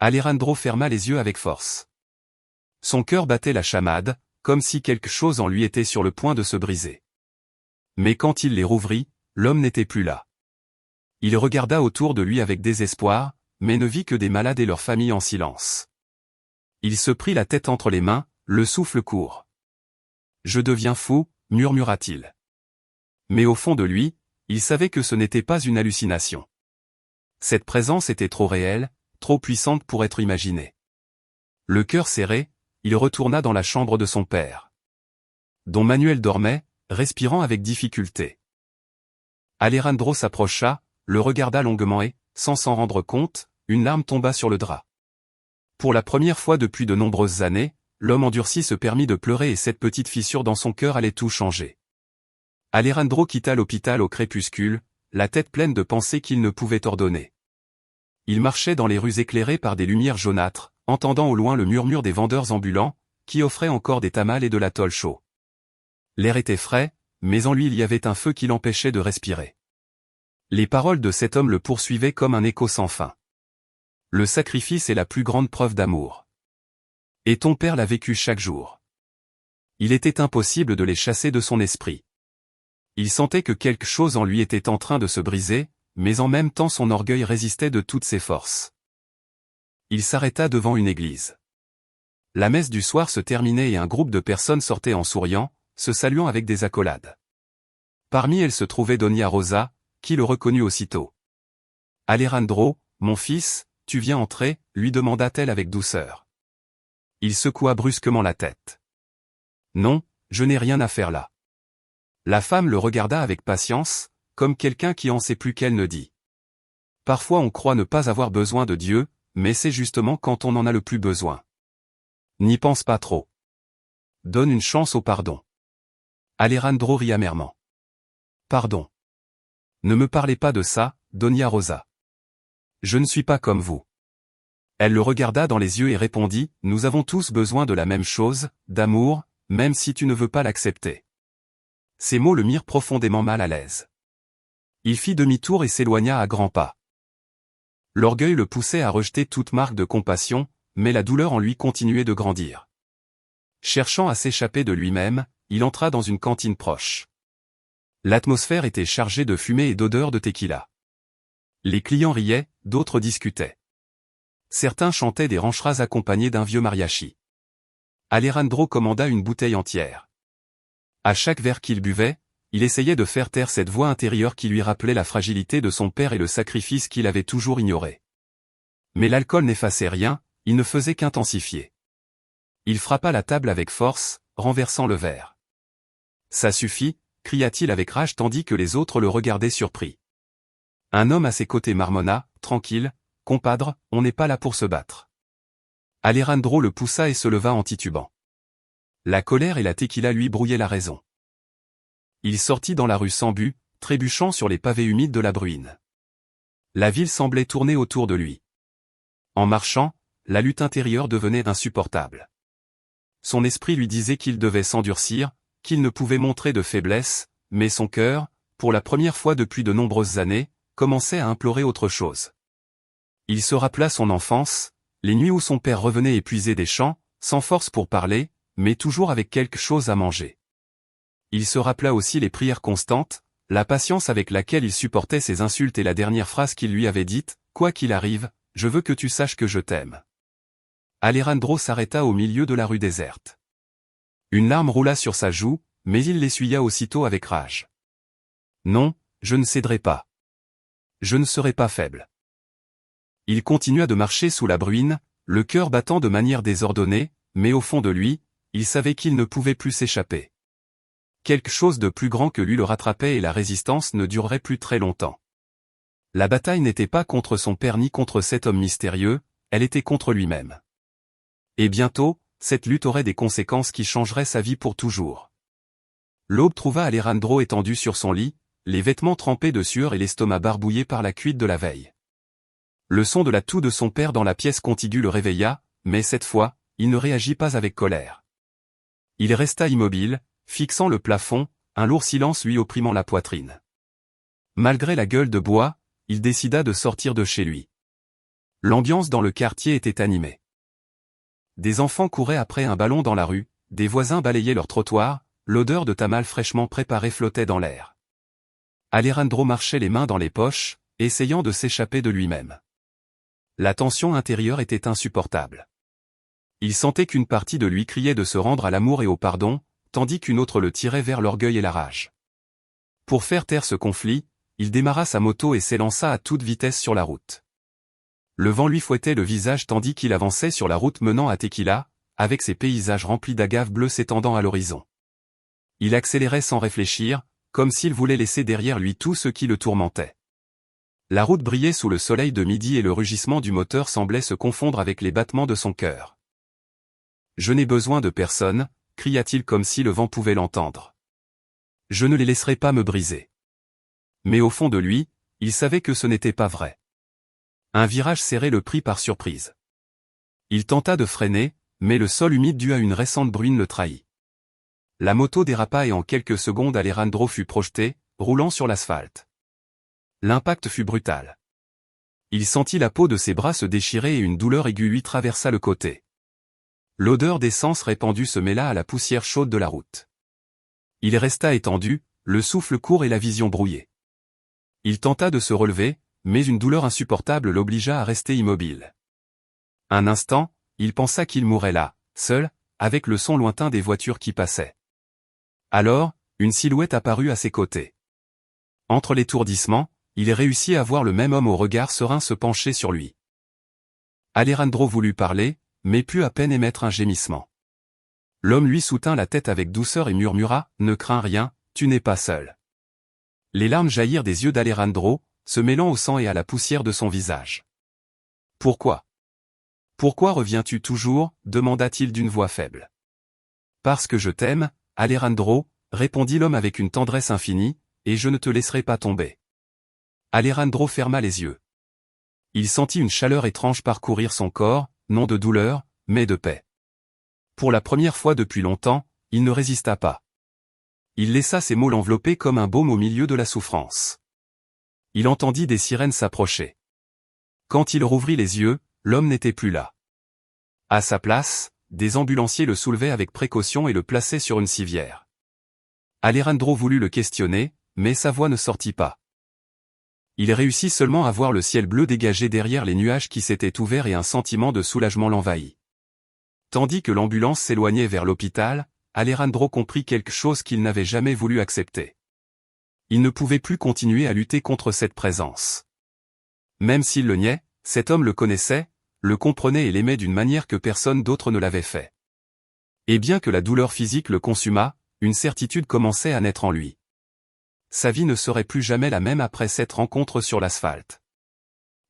Alejandro ferma les yeux avec force. Son cœur battait la chamade, comme si quelque chose en lui était sur le point de se briser. Mais quand il les rouvrit, l'homme n'était plus là. Il regarda autour de lui avec désespoir, mais ne vit que des malades et leurs familles en silence. Il se prit la tête entre les mains, le souffle court. « Je deviens fou » murmura-t-il. Mais au fond de lui, il savait que ce n'était pas une hallucination. Cette présence était trop réelle, trop puissante pour être imaginée. Le cœur serré, il retourna dans la chambre de son père. Don Manuel dormait, respirant avec difficulté. Alejandro s'approcha, le regarda longuement et, sans s'en rendre compte, une larme tomba sur le drap. Pour la première fois depuis de nombreuses années, l'homme endurci se permit de pleurer et cette petite fissure dans son cœur allait tout changer. Alejandro quitta l'hôpital au crépuscule, la tête pleine de pensées qu'il ne pouvait ordonner. Il marchait dans les rues éclairées par des lumières jaunâtres, entendant au loin le murmure des vendeurs ambulants, qui offraient encore des tamales et de l'atoll chaud. L'air était frais, mais en lui il y avait un feu qui l'empêchait de respirer. Les paroles de cet homme le poursuivaient comme un écho sans fin. Le sacrifice est la plus grande preuve d'amour. Et ton père l'a vécu chaque jour. Il était impossible de les chasser de son esprit. Il sentait que quelque chose en lui était en train de se briser, mais en même temps son orgueil résistait de toutes ses forces. Il s'arrêta devant une église. La messe du soir se terminait et un groupe de personnes sortait en souriant, se saluant avec des accolades. Parmi elles se trouvait Dona Rosa, qui le reconnut aussitôt. « Alejandro, mon fils, tu viens entrer ?» lui demanda-t-elle avec douceur. Il secoua brusquement la tête. « Non, je n'ai rien à faire là. » La femme le regarda avec patience, comme quelqu'un qui en sait plus qu'elle ne dit. Parfois on croit ne pas avoir besoin de Dieu, mais c'est justement quand on en a le plus besoin. N'y pense pas trop. Donne une chance au pardon. Alejandro rit amèrement. Pardon. Ne me parlez pas de ça, Dona Rosa. Je ne suis pas comme vous. Elle le regarda dans les yeux et répondit, nous avons tous besoin de la même chose, d'amour, même si tu ne veux pas l'accepter. Ces mots le mirent profondément mal à l'aise. Il fit demi-tour et s'éloigna à grands pas. L'orgueil le poussait à rejeter toute marque de compassion, mais la douleur en lui continuait de grandir. Cherchant à s'échapper de lui-même, il entra dans une cantine proche. L'atmosphère était chargée de fumée et d'odeur de tequila. Les clients riaient, d'autres discutaient. Certains chantaient des rancheras accompagnés d'un vieux mariachi. Alejandro commanda une bouteille entière. À chaque verre qu'il buvait, il essayait de faire taire cette voix intérieure qui lui rappelait la fragilité de son père et le sacrifice qu'il avait toujours ignoré. Mais l'alcool n'effaçait rien, il ne faisait qu'intensifier. Il frappa la table avec force, renversant le verre. « Ça suffit » cria-t-il avec rage tandis que les autres le regardaient surpris. Un homme à ses côtés marmonna, « Tranquille, compadre, on n'est pas là pour se battre. » Alejandro le poussa et se leva en titubant. La colère et la tequila lui brouillaient la raison. Il sortit dans la rue sans but, trébuchant sur les pavés humides de la bruine. La ville semblait tourner autour de lui. En marchant, la lutte intérieure devenait insupportable. Son esprit lui disait qu'il devait s'endurcir, qu'il ne pouvait montrer de faiblesse, mais son cœur, pour la première fois depuis de nombreuses années, commençait à implorer autre chose. Il se rappela son enfance, les nuits où son père revenait épuisé des champs, sans force pour parler, mais toujours avec quelque chose à manger. Il se rappela aussi les prières constantes, la patience avec laquelle il supportait ses insultes et la dernière phrase qu'il lui avait dite, « Quoi qu'il arrive, je veux que tu saches que je t'aime. » Alejandro s'arrêta au milieu de la rue déserte. Une larme roula sur sa joue, mais il l'essuya aussitôt avec rage. « Non, je ne céderai pas. Je ne serai pas faible. » Il continua de marcher sous la bruine, le cœur battant de manière désordonnée, mais au fond de lui, il savait qu'il ne pouvait plus s'échapper. Quelque chose de plus grand que lui le rattrapait et la résistance ne durerait plus très longtemps. La bataille n'était pas contre son père ni contre cet homme mystérieux, elle était contre lui-même. Et bientôt, cette lutte aurait des conséquences qui changeraient sa vie pour toujours. L'aube trouva Alejandro étendu sur son lit, les vêtements trempés de sueur et l'estomac barbouillé par la cuite de la veille. Le son de la toux de son père dans la pièce contiguë le réveilla, mais cette fois, il ne réagit pas avec colère. Il resta immobile, fixant le plafond, un lourd silence lui opprimant la poitrine. Malgré la gueule de bois, il décida de sortir de chez lui. L'ambiance dans le quartier était animée. Des enfants couraient après un ballon dans la rue, des voisins balayaient leur trottoir, l'odeur de tamal fraîchement préparé flottait dans l'air. Alejandro marchait les mains dans les poches, essayant de s'échapper de lui-même. La tension intérieure était insupportable. Il sentait qu'une partie de lui criait de se rendre à l'amour et au pardon, tandis qu'une autre le tirait vers l'orgueil et la rage. Pour faire taire ce conflit, il démarra sa moto et s'élança à toute vitesse sur la route. Le vent lui fouettait le visage tandis qu'il avançait sur la route menant à Tequila, avec ses paysages remplis d'agaves bleues s'étendant à l'horizon. Il accélérait sans réfléchir, comme s'il voulait laisser derrière lui tout ce qui le tourmentait. La route brillait sous le soleil de midi et le rugissement du moteur semblait se confondre avec les battements de son cœur. « Je n'ai besoin de personne », cria-t-il comme si le vent pouvait l'entendre. « Je ne les laisserai pas me briser. » Mais au fond de lui, il savait que ce n'était pas vrai. Un virage serré le prit par surprise. Il tenta de freiner, mais le sol humide dû à une récente bruine le trahit. La moto dérapa et en quelques secondes Alejandro fut projeté, roulant sur l'asphalte. L'impact fut brutal. Il sentit la peau de ses bras se déchirer et une douleur aiguë lui traversa le côté. L'odeur d'essence répandue se mêla à la poussière chaude de la route. Il resta étendu, le souffle court et la vision brouillée. Il tenta de se relever, mais une douleur insupportable l'obligea à rester immobile. Un instant, il pensa qu'il mourrait là, seul, avec le son lointain des voitures qui passaient. Alors, une silhouette apparut à ses côtés. Entre l'étourdissement, il réussit à voir le même homme au regard serein se pencher sur lui. Alejandro voulut parler, mais put à peine émettre un gémissement. L'homme lui soutint la tête avec douceur et murmura « Ne crains rien, tu n'es pas seul ». Les larmes jaillirent des yeux d'Alejandro, se mêlant au sang et à la poussière de son visage. « Pourquoi ? Pourquoi reviens-tu toujours » demanda-t-il d'une voix faible. « Parce que je t'aime, Alejandro » répondit l'homme avec une tendresse infinie, « et je ne te laisserai pas tomber. » Alejandro ferma les yeux. Il sentit une chaleur étrange parcourir son corps, non de douleur, mais de paix. Pour la première fois depuis longtemps, il ne résista pas. Il laissa ses mots l'envelopper comme un baume au milieu de la souffrance. Il entendit des sirènes s'approcher. Quand il rouvrit les yeux, l'homme n'était plus là. À sa place, des ambulanciers le soulevaient avec précaution et le plaçaient sur une civière. Alejandro voulut le questionner, mais sa voix ne sortit pas. Il réussit seulement à voir le ciel bleu dégagé derrière les nuages qui s'étaient ouverts et un sentiment de soulagement l'envahit. Tandis que l'ambulance s'éloignait vers l'hôpital, Alejandro comprit quelque chose qu'il n'avait jamais voulu accepter. Il ne pouvait plus continuer à lutter contre cette présence. Même s'il le niait, cet homme le connaissait, le comprenait et l'aimait d'une manière que personne d'autre ne l'avait fait. Et bien que la douleur physique le consumât, une certitude commençait à naître en lui. Sa vie ne serait plus jamais la même après cette rencontre sur l'asphalte.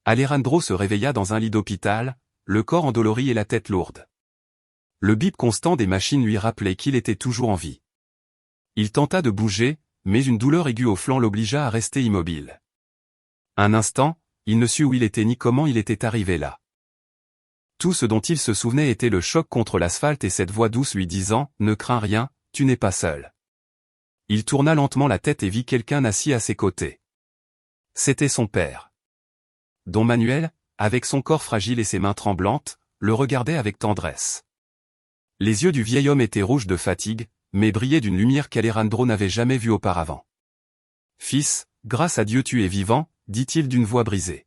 Alejandro se réveilla dans un lit d'hôpital, le corps endolori et la tête lourde. Le bip constant des machines lui rappelait qu'il était toujours en vie. Il tenta de bouger, mais une douleur aiguë au flanc l'obligea à rester immobile. Un instant, il ne sut où il était ni comment il était arrivé là. Tout ce dont il se souvenait était le choc contre l'asphalte et cette voix douce lui disant « Ne crains rien, tu n'es pas seul ». Il tourna lentement la tête et vit quelqu'un assis à ses côtés. C'était son père. Don Manuel, avec son corps fragile et ses mains tremblantes, le regardait avec tendresse. Les yeux du vieil homme étaient rouges de fatigue, mais brillaient d'une lumière qu'Alejandro n'avait jamais vue auparavant. « Fils, grâce à Dieu tu es vivant » dit-il d'une voix brisée.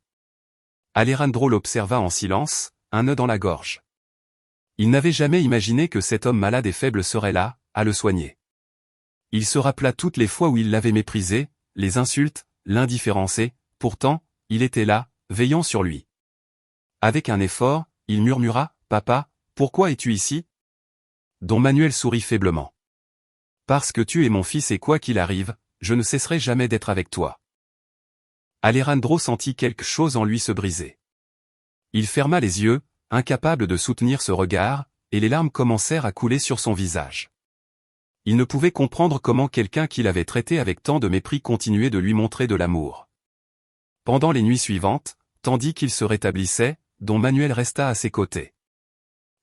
Alejandro l'observa en silence, un nœud dans la gorge. Il n'avait jamais imaginé que cet homme malade et faible serait là, à le soigner. Il se rappela toutes les fois où il l'avait méprisé, les insultes, l'indifférence et, pourtant, il était là, veillant sur lui. Avec un effort, il murmura « Papa, pourquoi es-tu ici ?» Don Manuel sourit faiblement. « Parce que tu es mon fils et quoi qu'il arrive, je ne cesserai jamais d'être avec toi. » Alejandro sentit quelque chose en lui se briser. Il ferma les yeux, incapable de soutenir ce regard, et les larmes commencèrent à couler sur son visage. Il ne pouvait comprendre comment quelqu'un qu'il avait traité avec tant de mépris continuait de lui montrer de l'amour. Pendant les nuits suivantes, tandis qu'il se rétablissait, Don Manuel resta à ses côtés.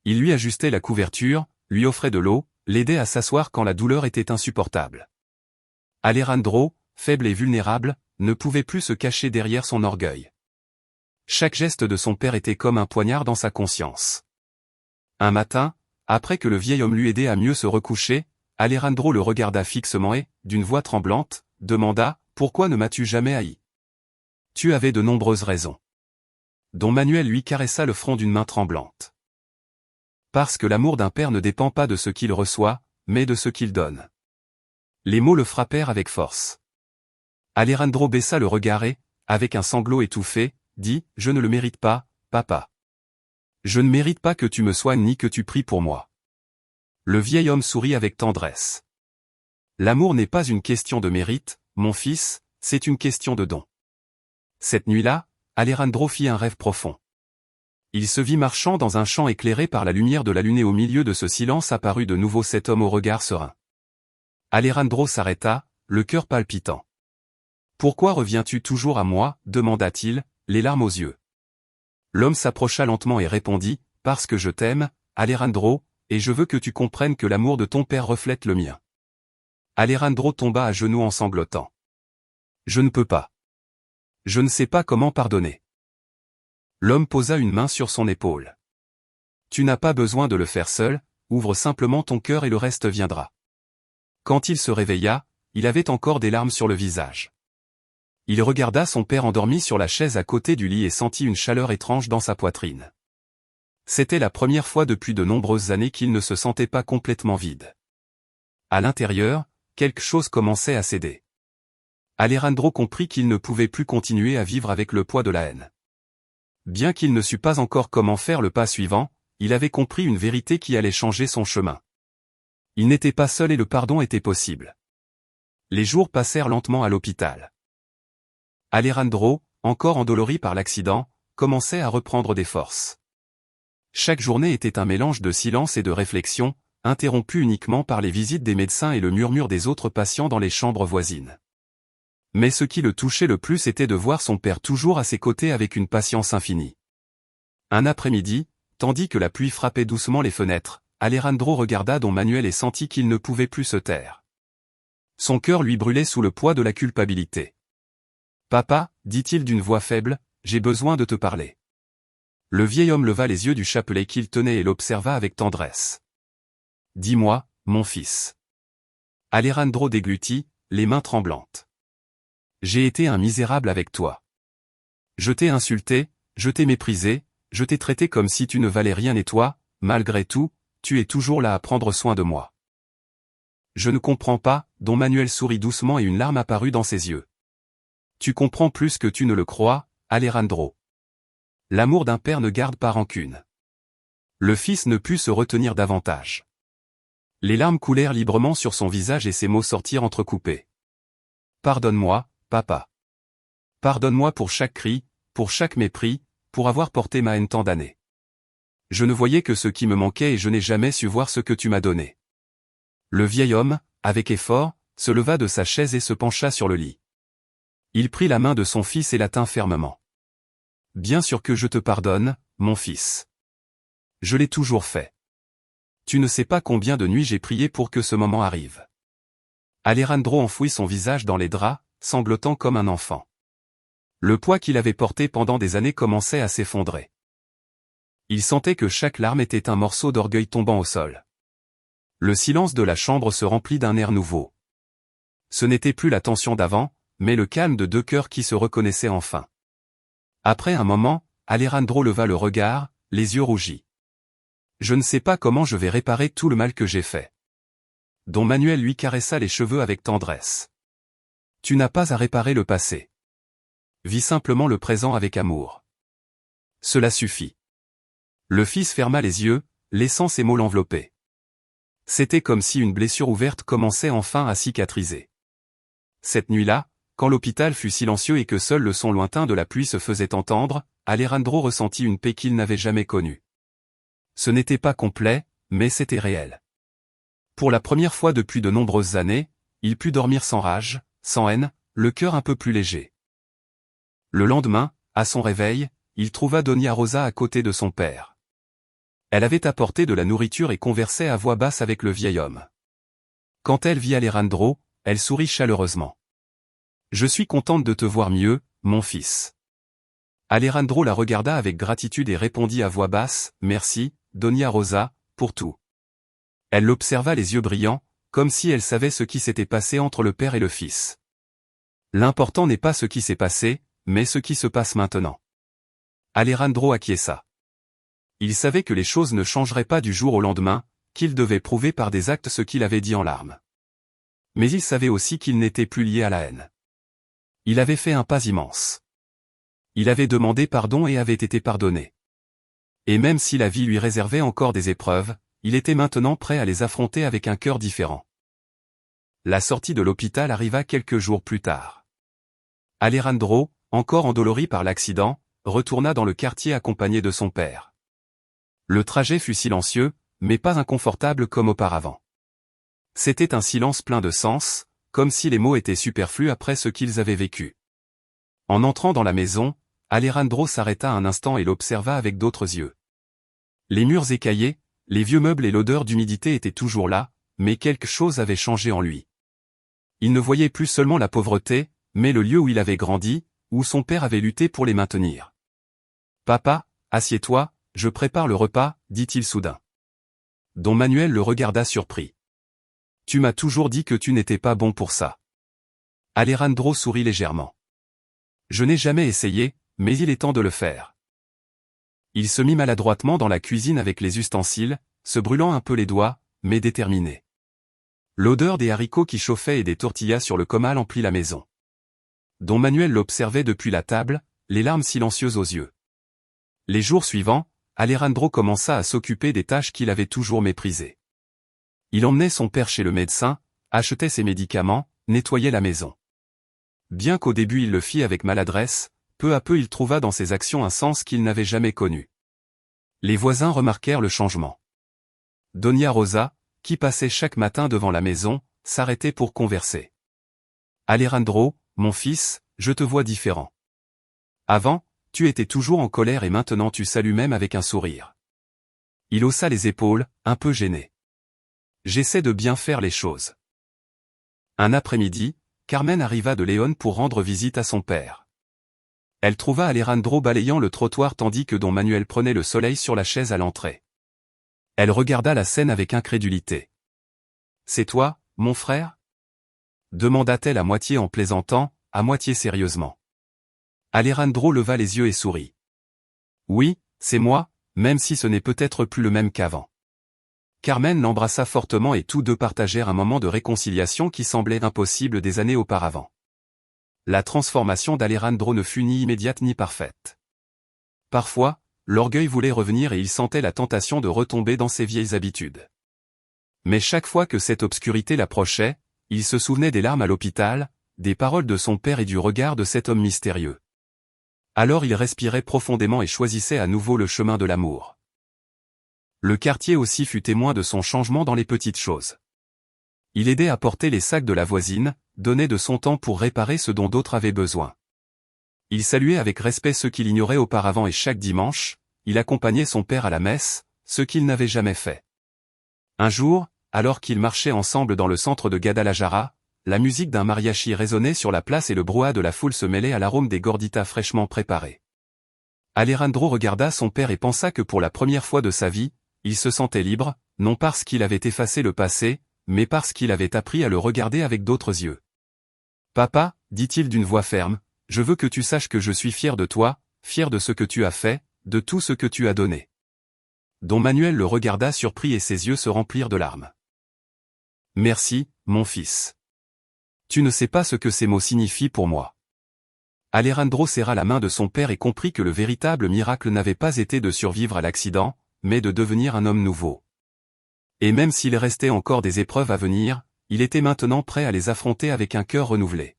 Il lui ajustait la couverture, lui offrait de l'eau, l'aidait à s'asseoir quand la douleur était insupportable. Alejandro, faible et vulnérable, ne pouvait plus se cacher derrière son orgueil. Chaque geste de son père était comme un poignard dans sa conscience. Un matin, après que le vieil homme lui aidait à mieux se recoucher, Alejandro le regarda fixement et, d'une voix tremblante, demanda « Pourquoi ne m'as-tu jamais haï ?» « Tu avais de nombreuses raisons. » Don Manuel lui caressa le front d'une main tremblante. « Parce que l'amour d'un père ne dépend pas de ce qu'il reçoit, mais de ce qu'il donne. » Les mots le frappèrent avec force. Alejandro baissa le regard et, avec un sanglot étouffé, dit « Je ne le mérite pas, papa. Je ne mérite pas que tu me soignes ni que tu pries pour moi. » Le vieil homme sourit avec tendresse. « L'amour n'est pas une question de mérite, mon fils, c'est une question de don. » Cette nuit-là, Alejandro fit un rêve profond. Il se vit marchant dans un champ éclairé par la lumière de la lune et au milieu de ce silence apparut de nouveau cet homme au regard serein. Alejandro s'arrêta, le cœur palpitant. « Pourquoi reviens-tu toujours à moi » demanda-t-il, les larmes aux yeux. L'homme s'approcha lentement et répondit « Parce que je t'aime, Alejandro, et je veux que tu comprennes que l'amour de ton père reflète le mien. » Alejandro tomba à genoux en sanglotant. « Je ne peux pas. Je ne sais pas comment pardonner. » L'homme posa une main sur son épaule. « Tu n'as pas besoin de le faire seul, ouvre simplement ton cœur et le reste viendra. » Quand il se réveilla, il avait encore des larmes sur le visage. Il regarda son père endormi sur la chaise à côté du lit et sentit une chaleur étrange dans sa poitrine. C'était la première fois depuis de nombreuses années qu'il ne se sentait pas complètement vide. À l'intérieur, quelque chose commençait à céder. Alejandro comprit qu'il ne pouvait plus continuer à vivre avec le poids de la haine. Bien qu'il ne sût pas encore comment faire le pas suivant, il avait compris une vérité qui allait changer son chemin. Il n'était pas seul et le pardon était possible. Les jours passèrent lentement à l'hôpital. Alejandro, encore endolori par l'accident, commençait à reprendre des forces. Chaque journée était un mélange de silence et de réflexion, interrompu uniquement par les visites des médecins et le murmure des autres patients dans les chambres voisines. Mais ce qui le touchait le plus était de voir son père toujours à ses côtés avec une patience infinie. Un après-midi, tandis que la pluie frappait doucement les fenêtres, Alejandro regarda don Manuel et sentit qu'il ne pouvait plus se taire. Son cœur lui brûlait sous le poids de la culpabilité. « Papa, dit-il d'une voix faible, j'ai besoin de te parler. » Le vieil homme leva les yeux du chapelet qu'il tenait et l'observa avec tendresse. « Dis-moi, mon fils. » Alejandro déglutit, les mains tremblantes. « J'ai été un misérable avec toi. Je t'ai insulté, je t'ai méprisé, je t'ai traité comme si tu ne valais rien et toi, malgré tout, tu es toujours là à prendre soin de moi. » Je ne comprends pas, don Manuel sourit doucement et une larme apparut dans ses yeux. Tu comprends plus que tu ne le crois, Alejandro. L'amour d'un père ne garde pas rancune. Le fils ne put se retenir davantage. Les larmes coulèrent librement sur son visage et ses mots sortirent entrecoupés. Pardonne-moi, papa. Pardonne-moi pour chaque cri, pour chaque mépris, pour avoir porté ma haine tant d'années. Je ne voyais que ce qui me manquait et je n'ai jamais su voir ce que tu m'as donné. Le vieil homme, avec effort, se leva de sa chaise et se pencha sur le lit. Il prit la main de son fils et la tint fermement. Bien sûr que je te pardonne, mon fils. Je l'ai toujours fait. Tu ne sais pas combien de nuits j'ai prié pour que ce moment arrive. Alejandro enfouit son visage dans les draps, sanglotant comme un enfant. Le poids qu'il avait porté pendant des années commençait à s'effondrer. Il sentait que chaque larme était un morceau d'orgueil tombant au sol. Le silence de la chambre se remplit d'un air nouveau. Ce n'était plus la tension d'avant, mais le calme de deux cœurs qui se reconnaissaient enfin. Après un moment, Alejandro leva le regard, les yeux rougis. Je ne sais pas comment je vais réparer tout le mal que j'ai fait. Don Manuel lui caressa les cheveux avec tendresse. Tu n'as pas à réparer le passé. Vis simplement le présent avec amour. Cela suffit. Le fils ferma les yeux, laissant ses mots l'envelopper. C'était comme si une blessure ouverte commençait enfin à cicatriser. Cette nuit-là, quand l'hôpital fut silencieux et que seul le son lointain de la pluie se faisait entendre, Alejandro ressentit une paix qu'il n'avait jamais connue. Ce n'était pas complet, mais c'était réel. Pour la première fois depuis de nombreuses années, il put dormir sans rage, sans haine, le cœur un peu plus léger. Le lendemain, à son réveil, il trouva Doña Rosa à côté de son père. Elle avait apporté de la nourriture et conversait à voix basse avec le vieil homme. Quand elle vit Alejandro, elle sourit chaleureusement. « Je suis contente de te voir mieux, mon fils. » Alejandro la regarda avec gratitude et répondit à voix basse, « Merci, Doña Rosa, pour tout. » Elle l'observa les yeux brillants, comme si elle savait ce qui s'était passé entre le père et le fils. L'important n'est pas ce qui s'est passé, mais ce qui se passe maintenant. Alejandro acquiesça. Il savait que les choses ne changeraient pas du jour au lendemain, qu'il devait prouver par des actes ce qu'il avait dit en larmes. Mais il savait aussi qu'il n'était plus lié à la haine. Il avait fait un pas immense. Il avait demandé pardon et avait été pardonné. Et même si la vie lui réservait encore des épreuves, il était maintenant prêt à les affronter avec un cœur différent. La sortie de l'hôpital arriva quelques jours plus tard. Alejandro, encore endolori par l'accident, retourna dans le quartier accompagné de son père. Le trajet fut silencieux, mais pas inconfortable comme auparavant. C'était un silence plein de sens, comme si les mots étaient superflus après ce qu'ils avaient vécu. En entrant dans la maison, Alejandro s'arrêta un instant et l'observa avec d'autres yeux. Les murs écaillés, les vieux meubles et l'odeur d'humidité étaient toujours là, mais quelque chose avait changé en lui. Il ne voyait plus seulement la pauvreté, mais le lieu où il avait grandi, où son père avait lutté pour les maintenir. « Papa, assieds-toi, je prépare le repas, dit-il soudain. Don Manuel le regarda surpris. « Tu m'as toujours dit que tu n'étais pas bon pour ça. » Alejandro sourit légèrement. « Je n'ai jamais essayé, mais il est temps de le faire. » Il se mit maladroitement dans la cuisine avec les ustensiles, se brûlant un peu les doigts, mais déterminé. L'odeur des haricots qui chauffaient et des tortillas sur le comal emplit la maison. Don Manuel l'observait depuis la table, les larmes silencieuses aux yeux. Les jours suivants, Alejandro commença à s'occuper des tâches qu'il avait toujours méprisées. Il emmenait son père chez le médecin, achetait ses médicaments, nettoyait la maison. Bien qu'au début il le fit avec maladresse, peu à peu il trouva dans ses actions un sens qu'il n'avait jamais connu. Les voisins remarquèrent le changement. Doña Rosa, qui passait chaque matin devant la maison, s'arrêtait pour converser. Alejandro, mon fils, je te vois différent. Avant, tu étais toujours en colère et maintenant tu salues même avec un sourire. Il haussa les épaules, un peu gêné. J'essaie de bien faire les choses. Un après-midi, Carmen arriva de Léon pour rendre visite à son père. Elle trouva Alejandro balayant le trottoir tandis que Don Manuel prenait le soleil sur la chaise à l'entrée. Elle regarda la scène avec incrédulité. « C'est toi, mon frère ?» demanda-t-elle à moitié en plaisantant, à moitié sérieusement. Alejandro leva les yeux et sourit. « Oui, c'est moi, même si ce n'est peut-être plus le même qu'avant. » Carmen l'embrassa fortement et tous deux partagèrent un moment de réconciliation qui semblait impossible des années auparavant. La transformation d'Alejandro ne fut ni immédiate ni parfaite. Parfois, l'orgueil voulait revenir et il sentait la tentation de retomber dans ses vieilles habitudes. Mais chaque fois que cette obscurité l'approchait, il se souvenait des larmes à l'hôpital, des paroles de son père et du regard de cet homme mystérieux. Alors il respirait profondément et choisissait à nouveau le chemin de l'amour. Le quartier aussi fut témoin de son changement dans les petites choses. Il aidait à porter les sacs de la voisine, donnait de son temps pour réparer ce dont d'autres avaient besoin. Il saluait avec respect ceux qu'il ignorait auparavant et chaque dimanche, il accompagnait son père à la messe, ce qu'il n'avait jamais fait. Un jour, alors qu'ils marchaient ensemble dans le centre de Guadalajara, la musique d'un mariachi résonnait sur la place et le brouhaha de la foule se mêlait à l'arôme des gorditas fraîchement préparées. Alejandro regarda son père et pensa que pour la première fois de sa vie, il se sentait libre, non parce qu'il avait effacé le passé, mais parce qu'il avait appris à le regarder avec d'autres yeux. « Papa, dit-il d'une voix ferme, je veux que tu saches que je suis fier de toi, fier de ce que tu as fait, de tout ce que tu as donné. » Don Manuel le regarda surpris et ses yeux se remplirent de larmes. « Merci, mon fils. Tu ne sais pas ce que ces mots signifient pour moi. » Alejandro serra la main de son père et comprit que le véritable miracle n'avait pas été de survivre à l'accident, mais de devenir un homme nouveau. Et même s'il restait encore des épreuves à venir, il était maintenant prêt à les affronter avec un cœur renouvelé.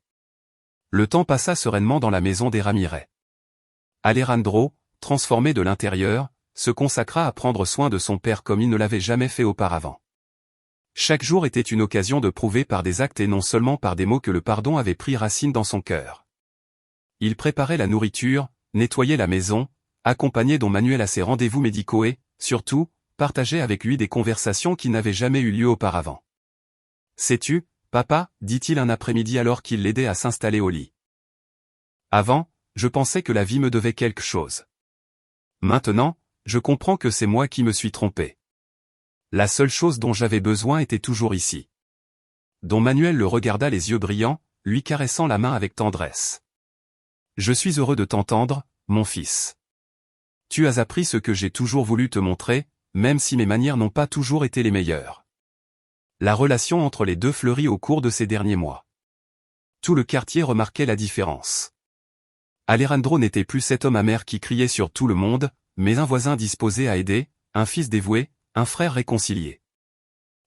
Le temps passa sereinement dans la maison des Ramirez. Alejandro, transformé de l'intérieur, se consacra à prendre soin de son père comme il ne l'avait jamais fait auparavant. Chaque jour était une occasion de prouver par des actes et non seulement par des mots que le pardon avait pris racine dans son cœur. Il préparait la nourriture, nettoyait la maison, accompagnait Don Manuel à ses rendez-vous médicaux et, surtout, partageait avec lui des conversations qui n'avaient jamais eu lieu auparavant. « Sais-tu, papa, dit-il un après-midi alors qu'il l'aidait à s'installer au lit. Avant, je pensais que la vie me devait quelque chose. Maintenant, je comprends que c'est moi qui me suis trompé. La seule chose dont j'avais besoin était toujours ici. » Don Manuel le regarda les yeux brillants, lui caressant la main avec tendresse. « Je suis heureux de t'entendre, mon fils. Tu as appris ce que j'ai toujours voulu te montrer, même si mes manières n'ont pas toujours été les meilleures. » La relation entre les deux fleurit au cours de ces derniers mois. Tout le quartier remarquait la différence. Alejandro n'était plus cet homme amer qui criait sur tout le monde, mais un voisin disposé à aider, un fils dévoué, un frère réconcilié.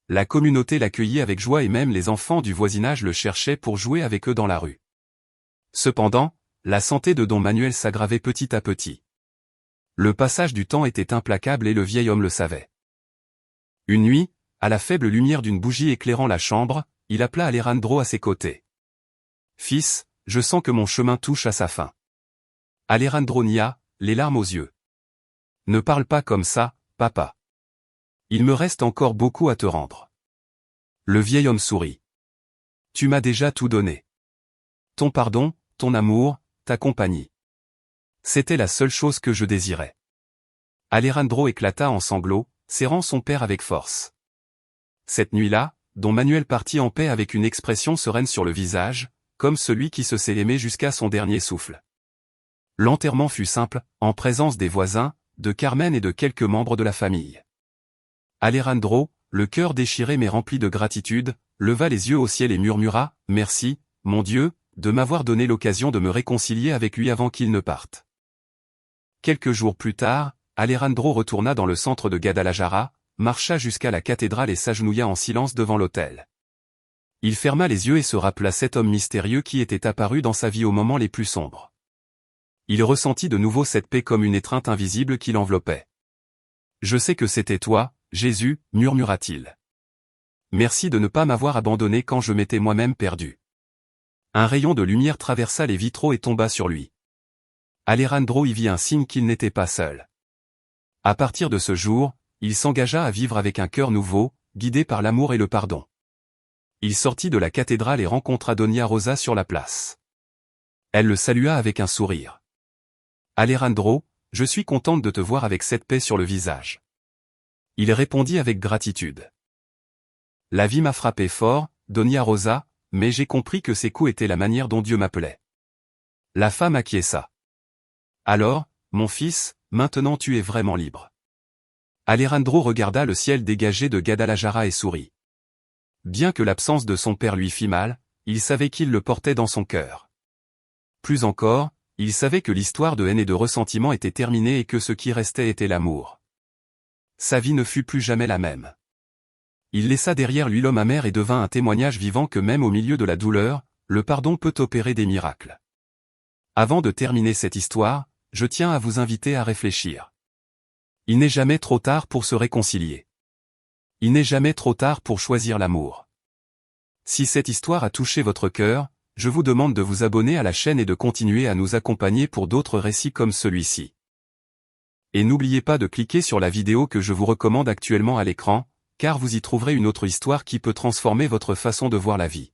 La communauté l'accueillait avec joie et même les enfants du voisinage le cherchaient pour jouer avec eux dans la rue. Cependant, la santé de Don Manuel s'aggravait petit à petit. Le passage du temps était implacable et le vieil homme le savait. Une nuit, à la faible lumière d'une bougie éclairant la chambre, il appela Alejandro à ses côtés. « Fils, je sens que mon chemin touche à sa fin. » Alejandro nia, les larmes aux yeux. « Ne parle pas comme ça, papa. Il me reste encore beaucoup à te rendre. » Le vieil homme sourit. « Tu m'as déjà tout donné. Ton pardon, ton amour, ta compagnie. C'était la seule chose que je désirais. » Alejandro éclata en sanglots, serrant son père avec force. Cette nuit-là, Don Manuel partit en paix avec une expression sereine sur le visage, comme celui qui se sait aimer jusqu'à son dernier souffle. L'enterrement fut simple, en présence des voisins, de Carmen et de quelques membres de la famille. Alejandro, le cœur déchiré mais rempli de gratitude, leva les yeux au ciel et murmura « Merci, mon Dieu, de m'avoir donné l'occasion de me réconcilier avec lui avant qu'il ne parte. Quelques jours plus tard, Alejandro retourna dans le centre de Guadalajara, marcha jusqu'à la cathédrale et s'agenouilla en silence devant l'autel. Il ferma les yeux et se rappela cet homme mystérieux qui était apparu dans sa vie aux moments les plus sombres. Il ressentit de nouveau cette paix comme une étreinte invisible qui l'enveloppait. « Je sais que c'était toi, Jésus, murmura-t-il. Merci de ne pas m'avoir abandonné quand je m'étais moi-même perdu. » Un rayon de lumière traversa les vitraux et tomba sur lui. Alejandro y vit un signe qu'il n'était pas seul. À partir de ce jour, il s'engagea à vivre avec un cœur nouveau, guidé par l'amour et le pardon. Il sortit de la cathédrale et rencontra Doña Rosa sur la place. Elle le salua avec un sourire. « Alejandro, je suis contente de te voir avec cette paix sur le visage. » Il répondit avec gratitude. « La vie m'a frappé fort, Doña Rosa, mais j'ai compris que ces coups étaient la manière dont Dieu m'appelait. » La femme acquiesça. « Alors, mon fils, maintenant tu es vraiment libre. » Alejandro regarda le ciel dégagé de Guadalajara et sourit. Bien que l'absence de son père lui fît mal, il savait qu'il le portait dans son cœur. Plus encore, il savait que l'histoire de haine et de ressentiment était terminée et que ce qui restait était l'amour. Sa vie ne fut plus jamais la même. Il laissa derrière lui l'homme amer et devint un témoignage vivant que même au milieu de la douleur, le pardon peut opérer des miracles. Avant de terminer cette histoire, je tiens à vous inviter à réfléchir. Il n'est jamais trop tard pour se réconcilier. Il n'est jamais trop tard pour choisir l'amour. Si cette histoire a touché votre cœur, je vous demande de vous abonner à la chaîne et de continuer à nous accompagner pour d'autres récits comme celui-ci. Et n'oubliez pas de cliquer sur la vidéo que je vous recommande actuellement à l'écran, car vous y trouverez une autre histoire qui peut transformer votre façon de voir la vie.